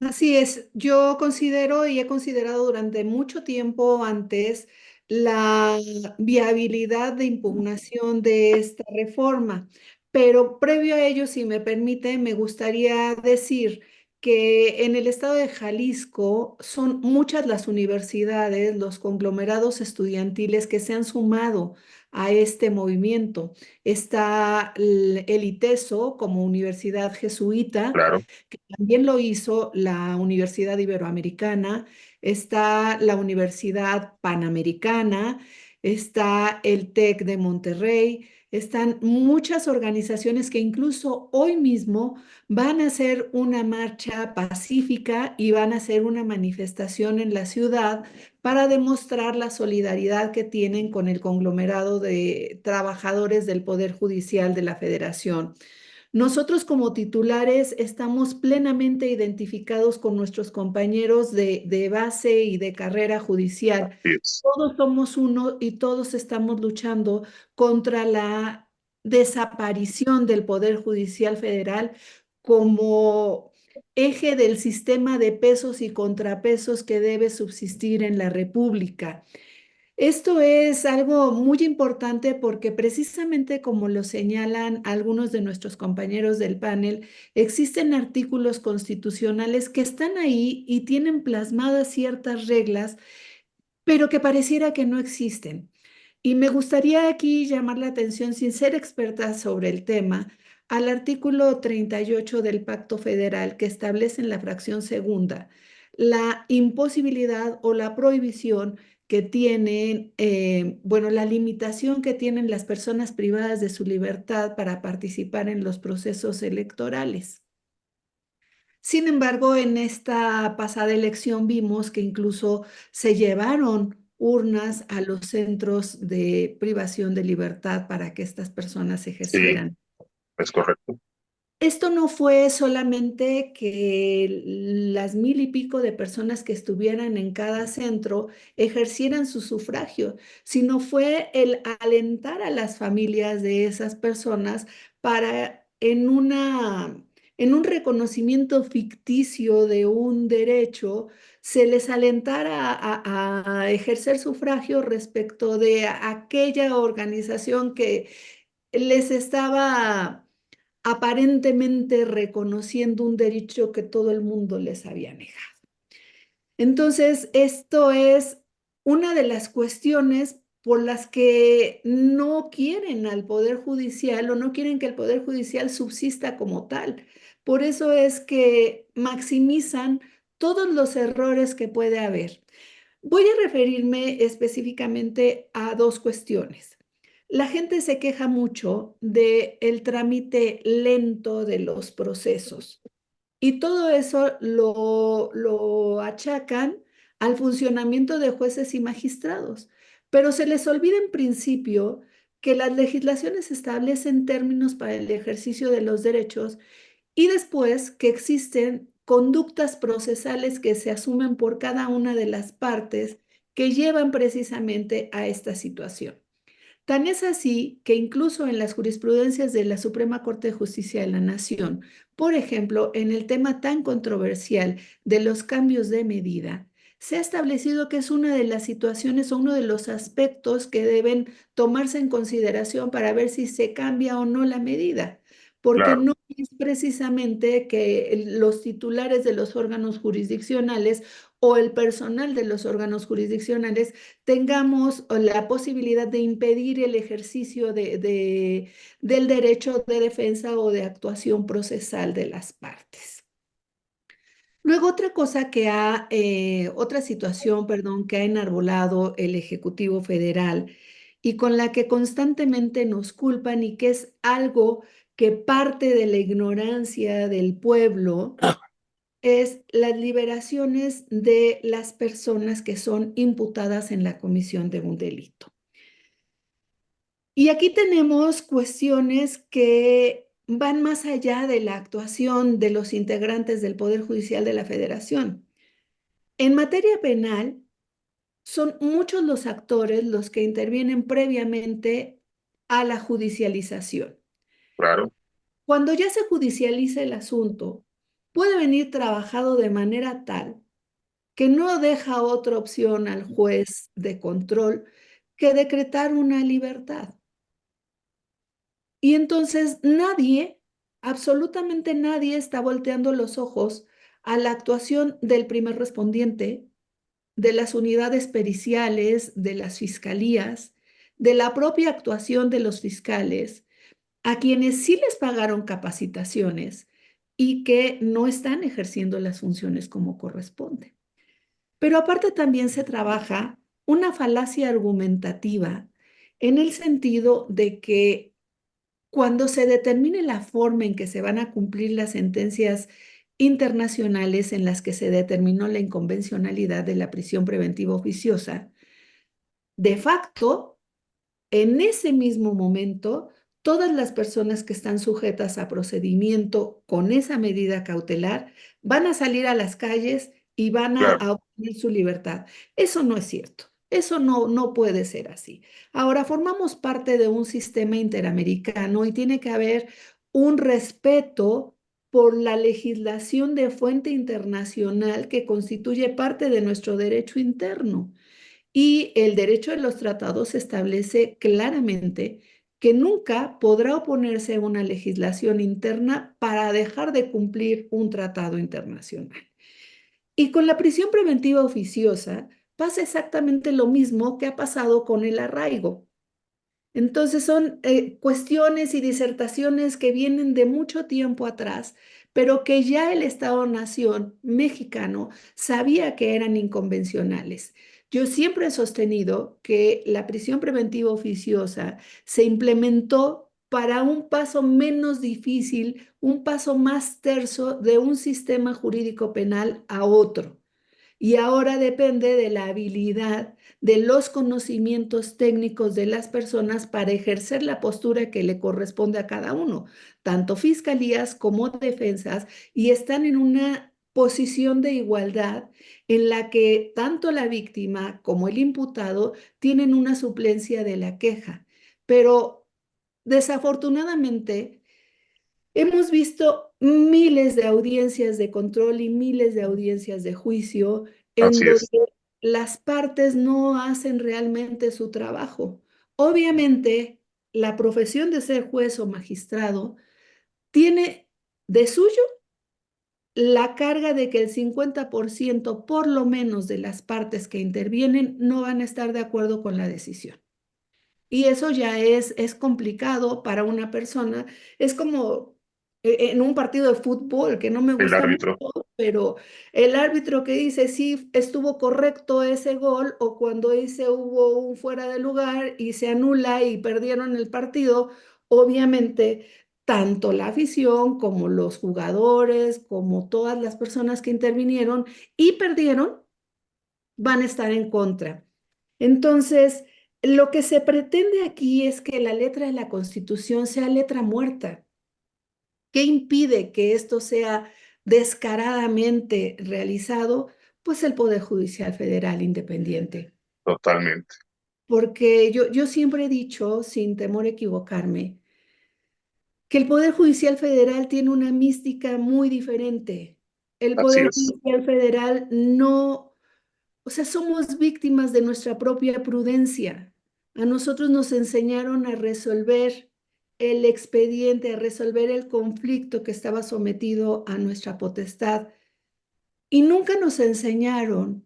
C: Así es, yo considero y he considerado durante mucho tiempo antes la viabilidad de impugnación de esta reforma, pero previo a ello, si me permite, me gustaría decir que en el estado de Jalisco son muchas las universidades, los conglomerados estudiantiles que se han sumado a este movimiento. Está el ITESO como universidad jesuita,
B: Claro.
C: que también lo hizo la Universidad Iberoamericana, está la Universidad Panamericana, está el TEC de Monterrey, están muchas organizaciones que incluso hoy mismo van a hacer una marcha pacífica y van a hacer una manifestación en la ciudad para demostrar la solidaridad que tienen con el conglomerado de trabajadores del Poder Judicial de la Federación. Nosotros como titulares estamos plenamente identificados con nuestros compañeros de base y de carrera judicial. Todos somos uno y todos estamos luchando contra la desaparición del Poder Judicial Federal como eje del sistema de pesos y contrapesos que debe subsistir en la República. Esto es algo muy importante porque precisamente como lo señalan algunos de nuestros compañeros del panel, existen artículos constitucionales que están ahí y tienen plasmadas ciertas reglas, pero que pareciera que no existen. Y me gustaría aquí llamar la atención, sin ser experta sobre el tema, al artículo 38 del Pacto Federal que establece en la fracción segunda la imposibilidad o la prohibición que tienen, la limitación que tienen las personas privadas de su libertad para participar en los procesos electorales. Sin embargo, en esta pasada elección vimos que incluso se llevaron urnas a los centros de privación de libertad para que estas personas ejercieran.
B: Sí, es correcto.
C: Esto no fue solamente que las 1,000 y pico de personas que estuvieran en cada centro ejercieran su sufragio, sino fue el alentar a las familias de esas personas para en un reconocimiento ficticio de un derecho, se les alentara a ejercer sufragio respecto de aquella organización que les estaba aparentemente reconociendo un derecho que todo el mundo les había negado. Entonces, esto es una de las cuestiones por las que no quieren al Poder Judicial o no quieren que el Poder Judicial subsista como tal. Por eso es que maximizan todos los errores que puede haber. Voy a referirme específicamente a dos cuestiones. La gente se queja mucho del trámite lento de los procesos y todo eso lo achacan al funcionamiento de jueces y magistrados, pero se les olvida en principio que las legislaciones establecen términos para el ejercicio de los derechos y después que existen conductas procesales que se asumen por cada una de las partes que llevan precisamente a esta situación. Tan es así que incluso en las jurisprudencias de la Suprema Corte de Justicia de la Nación, por ejemplo, en el tema tan controversial de los cambios de medida, se ha establecido que es una de las situaciones o uno de los aspectos que deben tomarse en consideración para ver si se cambia o no la medida, porque
B: Claro.
C: no es precisamente que los titulares de los órganos jurisdiccionales o el personal de los órganos jurisdiccionales tengamos la posibilidad de impedir el ejercicio del derecho de defensa o de actuación procesal de las partes. Luego, otra situación, que ha enarbolado el Ejecutivo Federal y con la que constantemente nos culpan y que es algo que parte de la ignorancia del pueblo, es las liberaciones de las personas que son imputadas en la comisión de un delito. Y aquí tenemos cuestiones que van más allá de la actuación de los integrantes del Poder Judicial de la Federación. En materia penal, son muchos los actores los que intervienen previamente a la judicialización.
B: Claro.
C: Cuando ya se judicializa el asunto, puede venir trabajado de manera tal que no deja otra opción al juez de control que decretar una libertad. Y entonces nadie, absolutamente nadie, está volteando los ojos a la actuación del primer respondiente, de las unidades periciales, de las fiscalías, de la propia actuación de los fiscales, a quienes sí les pagaron capacitaciones y que no están ejerciendo las funciones como corresponde. Pero aparte también se trabaja una falacia argumentativa en el sentido de que cuando se determine la forma en que se van a cumplir las sentencias internacionales en las que se determinó la inconvencionalidad de la prisión preventiva oficiosa, de facto, en ese mismo momento, todas las personas que están sujetas a procedimiento con esa medida cautelar van a salir a las calles y van
B: Claro.
C: a obtener su libertad. Eso no es cierto. Eso no puede ser así. Ahora, formamos parte de un sistema interamericano y tiene que haber un respeto por la legislación de fuente internacional que constituye parte de nuestro derecho interno. Y el derecho de los tratados establece claramente que nunca podrá oponerse a una legislación interna para dejar de cumplir un tratado internacional. Y con la prisión preventiva oficiosa pasa exactamente lo mismo que ha pasado con el arraigo. Entonces son cuestiones y disertaciones que vienen de mucho tiempo atrás, pero que ya el Estado-Nación mexicano sabía que eran inconvencionales. Yo siempre he sostenido que la prisión preventiva oficiosa se implementó para un paso menos difícil, un paso más terso de un sistema jurídico penal a otro. Y ahora depende de la habilidad, de los conocimientos técnicos de las personas para ejercer la postura que le corresponde a cada uno, tanto fiscalías como defensas, y están en una posición de igualdad en la que tanto la víctima como el imputado tienen una suplencia de la queja. Pero desafortunadamente, hemos visto miles de audiencias de control y miles de audiencias de juicio en
B: Así
C: donde
B: es.
C: las partes no hacen realmente su trabajo. Obviamente, la profesión de ser juez o magistrado tiene de suyo la carga de que el 50% por lo menos de las partes que intervienen no van a estar de acuerdo con la decisión. Y eso ya es complicado para una persona. Es como en un partido de fútbol, que no me
B: El
C: gusta mucho,
B: árbitro.
C: pero el árbitro que dice sí estuvo correcto ese gol, o cuando dice hubo un fuera de lugar y se anula y perdieron el partido, obviamente tanto la afición como los jugadores, como todas las personas que intervinieron y perdieron, van a estar en contra. Entonces, lo que se pretende aquí es que la letra de la Constitución sea letra muerta. ¿Qué impide que esto sea descaradamente realizado? Pues el Poder Judicial Federal independiente.
B: Totalmente.
C: Porque yo siempre he dicho, sin temor a equivocarme, que el Poder Judicial Federal tiene una mística muy diferente. El
B: Así
C: Poder
B: es.
C: Judicial Federal no, o sea, somos víctimas de nuestra propia prudencia. A nosotros nos enseñaron a resolver el expediente, a resolver el conflicto que estaba sometido a nuestra potestad. Y nunca nos enseñaron,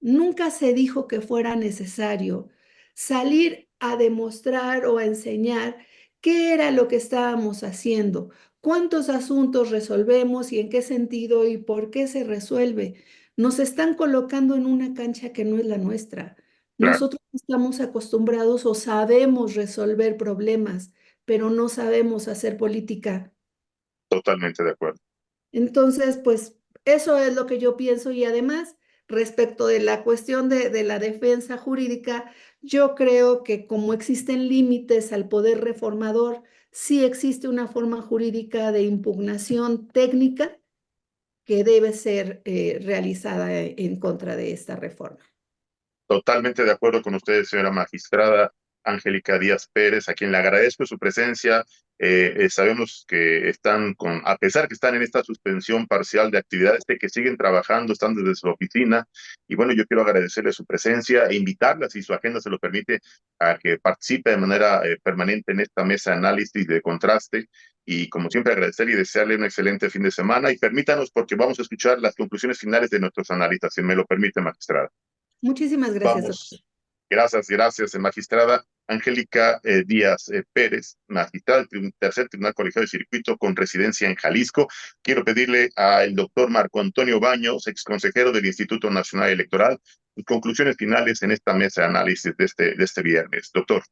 C: nunca se dijo que fuera necesario salir a demostrar o a enseñar qué era lo que estábamos haciendo, cuántos asuntos resolvemos y en qué sentido y por qué se resuelve. Nos están colocando en una cancha que no es la nuestra.
B: Claro.
C: Nosotros estamos acostumbrados o sabemos resolver problemas, pero no sabemos hacer política.
B: Totalmente de acuerdo.
C: Entonces, pues eso es lo que yo pienso, y además, respecto de la cuestión de la defensa jurídica, yo creo que como existen límites al poder reformador, sí existe una forma jurídica de impugnación técnica que debe ser realizada en contra de esta reforma.
B: Totalmente de acuerdo con usted, señora magistrada Angélica Díaz Pérez, a quien le agradezco su presencia. Sabemos que están a pesar que están en esta suspensión parcial de actividades, de que siguen trabajando, están desde su oficina. Y bueno, yo quiero agradecerle su presencia e invitarla, si su agenda se lo permite, a que participe de manera permanente en esta mesa de análisis de contraste. Y como siempre, agradecerle y desearle un excelente fin de semana. Y permítanos, porque vamos a escuchar las conclusiones finales de nuestros analistas, si me lo permite, magistrada.
C: Muchísimas gracias, doctor.
B: Vamos. Gracias, magistrada Angélica Díaz Pérez, magistrada del Tercer Tribunal Colegiado de Circuito con residencia en Jalisco. Quiero pedirle al doctor Marco Antonio Baños, exconsejero del Instituto Nacional Electoral, sus conclusiones finales en esta mesa de análisis de este viernes. Doctor.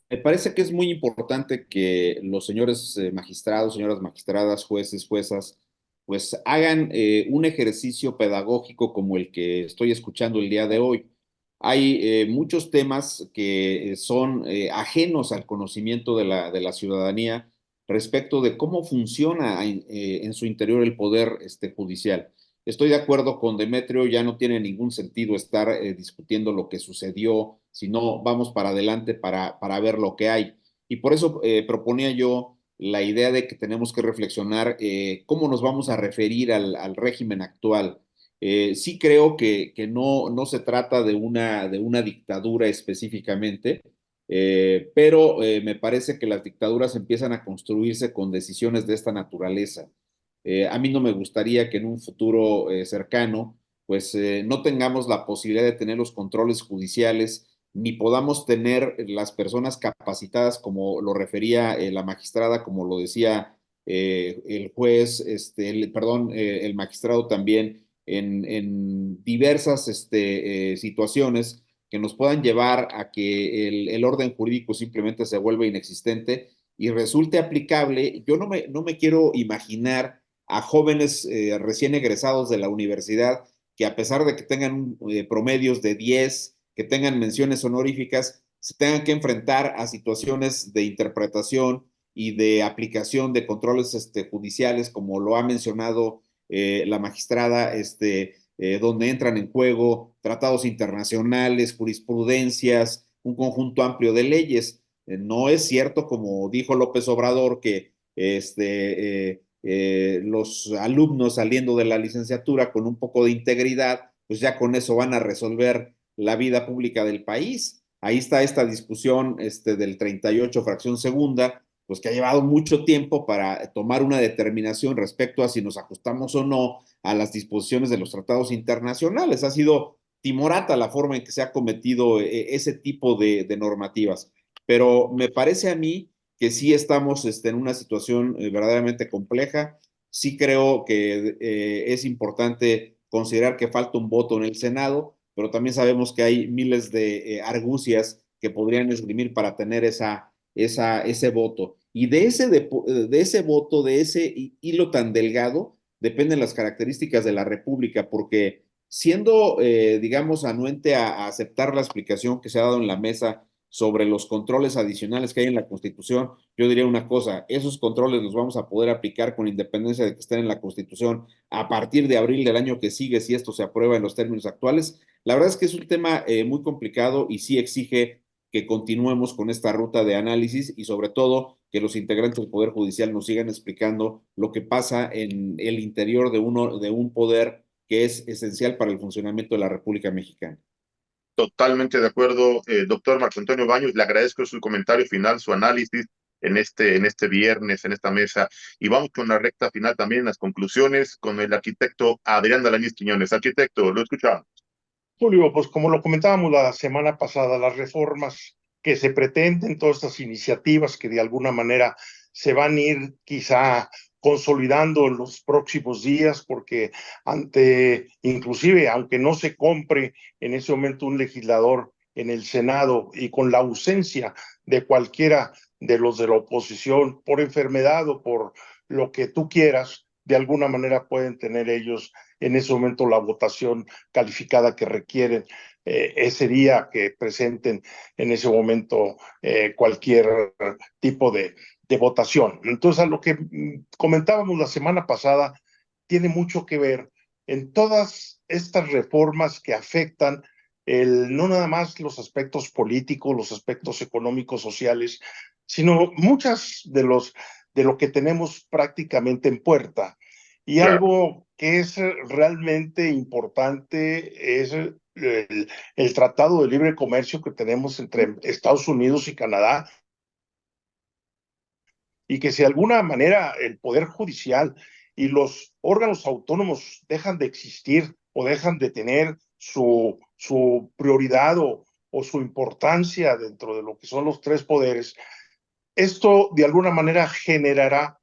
G: Me parece que es muy importante que los señores magistrados, señoras magistradas, jueces, juezas, pues hagan un ejercicio pedagógico como el que estoy escuchando el día de hoy. Hay muchos temas que son ajenos al conocimiento de la ciudadanía respecto de cómo funciona en su interior el poder judicial. Estoy de acuerdo con Demetrio, ya no tiene ningún sentido estar discutiendo lo que sucedió, sino vamos para adelante para ver lo que hay. Y por eso proponía yo la idea de que tenemos que reflexionar cómo nos vamos a referir al régimen actual. Sí creo que no se trata de una dictadura específicamente, pero me parece que las dictaduras empiezan a construirse con decisiones de esta naturaleza. A mí no me gustaría que en un futuro cercano, pues no tengamos la posibilidad de tener los controles judiciales, ni podamos tener las personas capacitadas, como lo refería la magistrada, como lo decía el juez, perdón, el magistrado también, en diversas situaciones que nos puedan llevar a que el orden jurídico simplemente se vuelva inexistente y resulte aplicable. Yo no me quiero imaginar a jóvenes recién egresados de la universidad que a pesar de que tengan promedios de 10, que tengan menciones honoríficas, se tengan que enfrentar a situaciones de interpretación y de aplicación de controles judiciales, como lo ha mencionado la magistrada, donde entran en juego tratados internacionales, jurisprudencias, un conjunto amplio de leyes. No es cierto, como dijo López Obrador, que los alumnos saliendo de la licenciatura con un poco de integridad, pues ya con eso van a resolver la vida pública del país. Ahí está esta discusión del 38 fracción segunda, pues que ha llevado mucho tiempo para tomar una determinación respecto a si nos ajustamos o no a las disposiciones de los tratados internacionales. Ha sido timorata la forma en que se ha cometido ese tipo de normativas. Pero me parece a mí que sí estamos en una situación verdaderamente compleja. Sí creo que es importante considerar que falta un voto en el Senado, pero también sabemos que hay miles de argucias que podrían esgrimir para tener ese voto. Y de ese voto, de ese hilo tan delgado, dependen las características de la República, porque siendo, digamos, anuente a aceptar la explicación que se ha dado en la mesa sobre los controles adicionales que hay en la Constitución, yo diría una cosa: esos controles los vamos a poder aplicar con independencia de que estén en la Constitución a partir de abril del año que sigue, si esto se aprueba en los términos actuales. La verdad es que es un tema muy complicado y sí exige que continuemos con esta ruta de análisis y sobre todo que los integrantes del Poder Judicial nos sigan explicando lo que pasa en el interior de un poder que es esencial para el funcionamiento de la República Mexicana.
B: Totalmente de acuerdo, doctor Marco Antonio Baños. Le agradezco su comentario final, su análisis en este viernes, en esta mesa. Y vamos con la recta final también, las conclusiones, con el arquitecto Adrián Dalañez Quiñones. Arquitecto, lo escuchamos.
E: Julio, pues como lo comentábamos la semana pasada, las reformas que se pretenden, todas estas iniciativas que de alguna manera se van a ir quizá consolidando en los próximos días, porque inclusive, aunque no se compre en ese momento un legislador en el Senado y con la ausencia de cualquiera de los de la oposición por enfermedad o por lo que tú quieras, de alguna manera pueden tener ellos en ese momento la votación calificada que requieren ese día que presenten en ese momento cualquier tipo de votación. Entonces, a lo que comentábamos la semana pasada, tiene mucho que ver en todas estas reformas que afectan no nada más los aspectos políticos, los aspectos económicos, sociales, sino muchas de lo que tenemos prácticamente en puerta. Y
B: Claro.
E: algo que es realmente importante es el Tratado de Libre Comercio que tenemos entre Estados Unidos y Canadá, y que si de alguna manera el Poder Judicial y los órganos autónomos dejan de existir o dejan de tener su prioridad o su importancia dentro de lo que son los tres poderes, esto de alguna manera generará,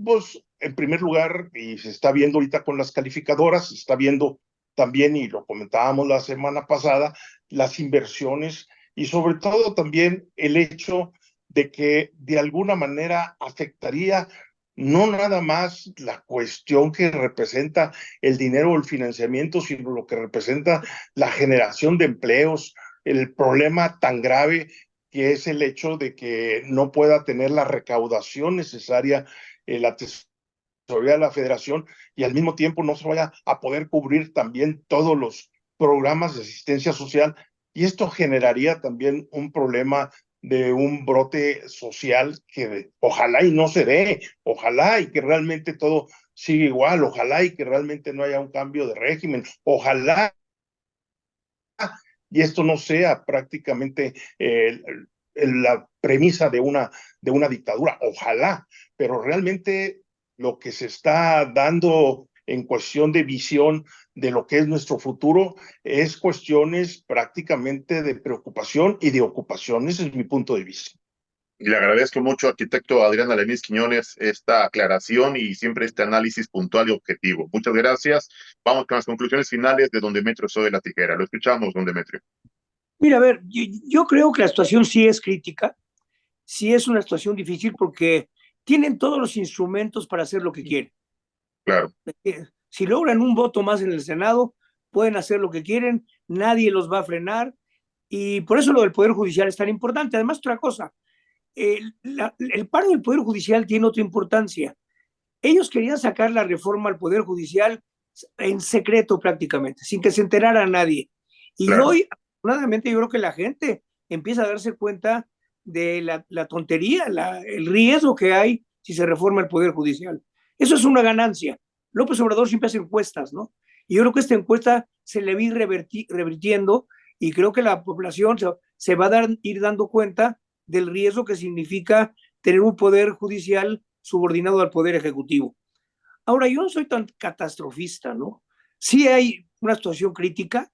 E: pues, en primer lugar, y se está viendo ahorita con las calificadoras, se está viendo también, y lo comentábamos la semana pasada, las inversiones y sobre todo también el hecho de que de alguna manera afectaría no nada más la cuestión que representa el dinero o el financiamiento, sino lo que representa la generación de empleos, el problema tan grave que es el hecho de que no pueda tener la recaudación necesaria la tesorería de la federación, y al mismo tiempo no se vaya a poder cubrir también todos los programas de asistencia social, y esto generaría también un problema de un brote social que ojalá y no se dé, ojalá y que realmente todo siga igual, ojalá y que realmente no haya un cambio de régimen, ojalá y esto no sea prácticamente la premisa de una dictadura, ojalá, pero realmente lo que se está dando en cuestión de visión de lo que es nuestro futuro es cuestiones prácticamente de preocupación y de ocupación. Ese es mi punto de vista.
B: Y le agradezco mucho, arquitecto Adrián Alanís Quiñones, esta aclaración y siempre este análisis puntual y objetivo. Muchas gracias. Vamos con las conclusiones finales de Don Demetrio Soy de la Tijera. Lo escuchamos, Don Demetrio.
F: Mira, a ver, yo creo que la situación sí es crítica, sí es una situación difícil porque tienen todos los instrumentos para hacer lo que quieren.
B: Claro.
F: Si logran un voto más en el Senado, pueden hacer lo que quieren, nadie los va a frenar, y por eso lo del Poder Judicial es tan importante. Además, otra cosa, el paro del Poder Judicial tiene otra importancia. Ellos querían sacar la reforma al Poder Judicial en secreto prácticamente, sin que se enterara nadie. Y
B: claro.
F: Hoy, afortunadamente, yo creo que la gente empieza a darse cuenta de la tontería, el riesgo que hay si se reforma el Poder Judicial. Eso es una ganancia. López Obrador siempre hace encuestas, ¿no? Y yo creo que esta encuesta se le va a ir revirtiendo, y creo que la población se va a ir dando cuenta del riesgo que significa tener un Poder Judicial subordinado al Poder Ejecutivo. Ahora, yo no soy tan catastrofista, ¿no? Sí hay una situación crítica,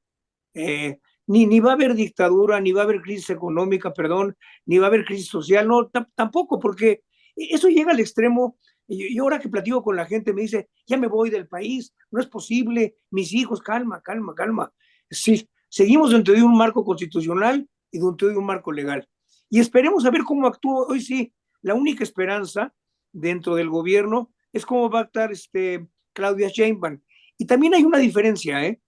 F: ni va a haber dictadura, ni va a haber crisis económica, perdón, ni va a haber crisis social, no, tampoco, porque eso llega al extremo. Yo ahora que platico con la gente me dice, ya me voy del país, no es posible, mis hijos, calma. Sí, seguimos dentro de un marco constitucional y dentro de un marco legal. Y esperemos a ver cómo actúa. Hoy sí, la única esperanza dentro del gobierno es cómo va a actuar Claudia Sheinbaum. Y también hay una diferencia, ¿eh?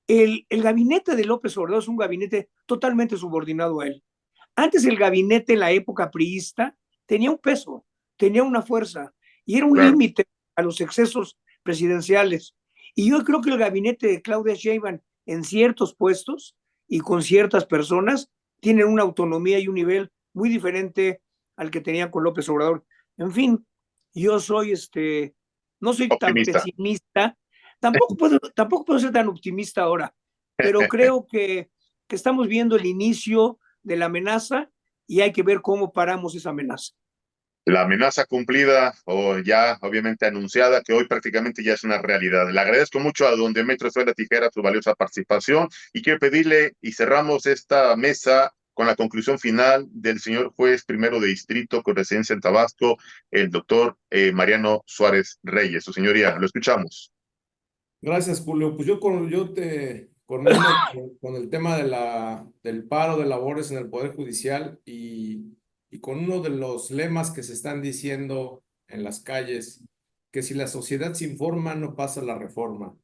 F: El gabinete de López Obrador es un gabinete totalmente subordinado a él. Antes el gabinete en la época priista tenía un peso, tenía una fuerza, y era un límite a los excesos presidenciales. Y yo creo que el gabinete de Claudia Sheinbaum en ciertos puestos y con ciertas personas tienen una autonomía y un nivel muy diferente al que tenían con López Obrador. En fin, yo soy no soy
B: optimista.
F: tan pesimista, tampoco puedo ser tan optimista ahora, pero creo que estamos viendo el inicio de la amenaza y hay que ver cómo paramos esa amenaza.
B: La amenaza cumplida o ya obviamente anunciada, que hoy prácticamente ya es una realidad. Le agradezco mucho a don Demetrio Soy de la Tijera su valiosa participación, y quiero pedirle, y cerramos esta mesa con la conclusión final del señor juez primero de distrito con residencia en Tabasco, el doctor Mariano Suárez Reyes. Su señoría, lo escuchamos.
D: Gracias, Julio. Pues yo te coordino con el tema del paro de labores en el Poder Judicial y con uno de los lemas que se están diciendo en las calles, que si la sociedad se informa, no pasa la reforma.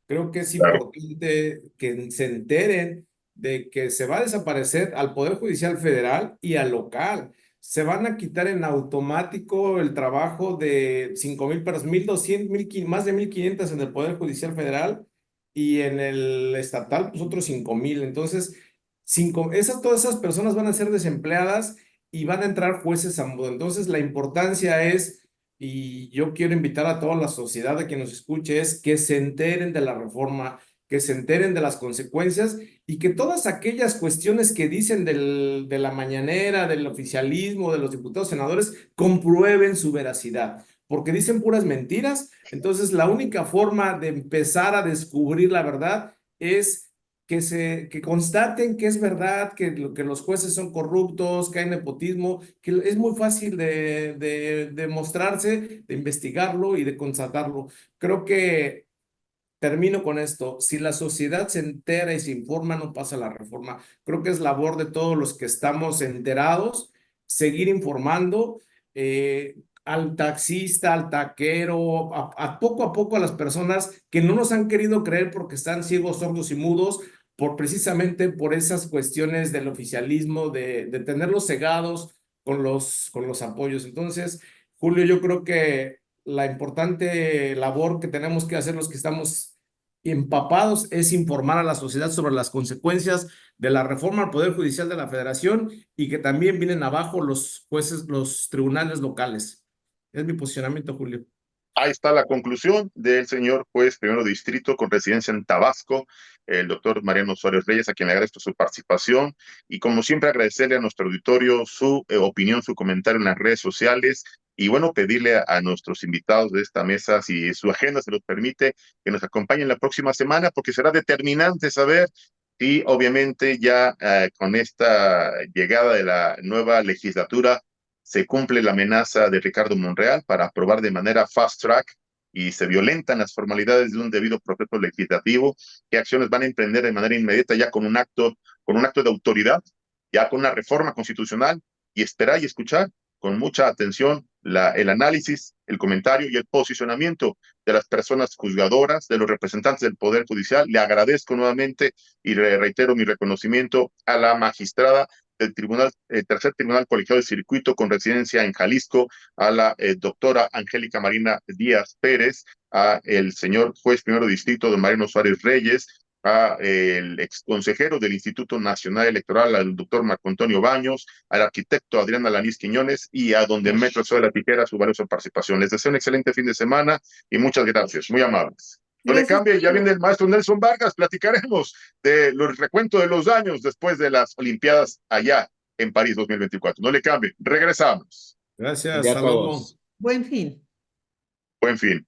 D: Creo que es importante que se enteren de que se va a desaparecer al Poder Judicial Federal y al local. Se van a quitar en automático el trabajo de 5,000 personas, 1,200, más de 1,500 en el Poder Judicial Federal, y en el estatal, pues otros 5,000. Entonces, todas esas personas van a ser desempleadas y van a entrar jueces a modo. Entonces, la importancia es, y yo quiero invitar a toda la sociedad a que nos escuche, es que se enteren de la reforma, que se enteren de las consecuencias, y que todas aquellas cuestiones que dicen de la mañanera, del oficialismo, de los diputados, senadores, comprueben su veracidad, porque dicen puras mentiras. Entonces, la única forma de empezar a descubrir la verdad es que constaten que es verdad, que los jueces son corruptos, que hay nepotismo, que es muy fácil de mostrarse, de investigarlo y de constatarlo. Creo que termino con esto. Si la sociedad se entera y se informa, no pasa la reforma. Creo que es labor de todos los que estamos enterados seguir informando al taxista, al taquero, a poco a las personas que no nos han querido creer porque están ciegos, sordos y mudos, precisamente por esas cuestiones del oficialismo, de tenerlos cegados con los apoyos. Entonces, Julio, yo creo que la importante labor que tenemos que hacer los que estamos empapados es informar a la sociedad sobre las consecuencias de la reforma al Poder Judicial de la Federación y que también vienen abajo los jueces, los tribunales locales. Es mi posicionamiento, Julio.
B: Ahí está la conclusión del señor juez primero de distrito con residencia en Tabasco, el doctor Mariano Suárez Reyes, a quien le agradezco su participación y como siempre agradecerle a nuestro auditorio su opinión, su comentario en las redes sociales y bueno, pedirle a nuestros invitados de esta mesa, si su agenda se los permite, que nos acompañen la próxima semana porque será determinante saber si obviamente ya con esta llegada de la nueva legislatura se cumple la amenaza de Ricardo Monreal para aprobar de manera fast track y se violentan las formalidades de un debido proceso legislativo, qué acciones van a emprender de manera inmediata ya con un acto de autoridad, ya con una reforma constitucional y esperar y escuchar con mucha atención el análisis, el comentario y el posicionamiento de las personas juzgadoras, de los representantes del Poder Judicial. Le agradezco nuevamente y reitero mi reconocimiento a la magistrada del tercer tribunal colegiado de circuito con residencia en Jalisco, a la doctora Angélica Marina Díaz Pérez, a el señor juez primero de distrito, don Mariano Suárez Reyes, a el exconsejero del Instituto Nacional Electoral, al doctor Marco Antonio Baños, al arquitecto Adrián Alanís Quiñones y a donde Metro de la Tijera su valiosa participación. Les deseo un excelente fin de semana y muchas gracias, muy amables. No le cambie, ya viene el maestro Nelson Vargas, platicaremos de los recuentos de los daños después de las Olimpiadas allá en París 2024. No le cambie, regresamos.
D: Gracias, saludos.
C: Buen fin.
B: Buen fin.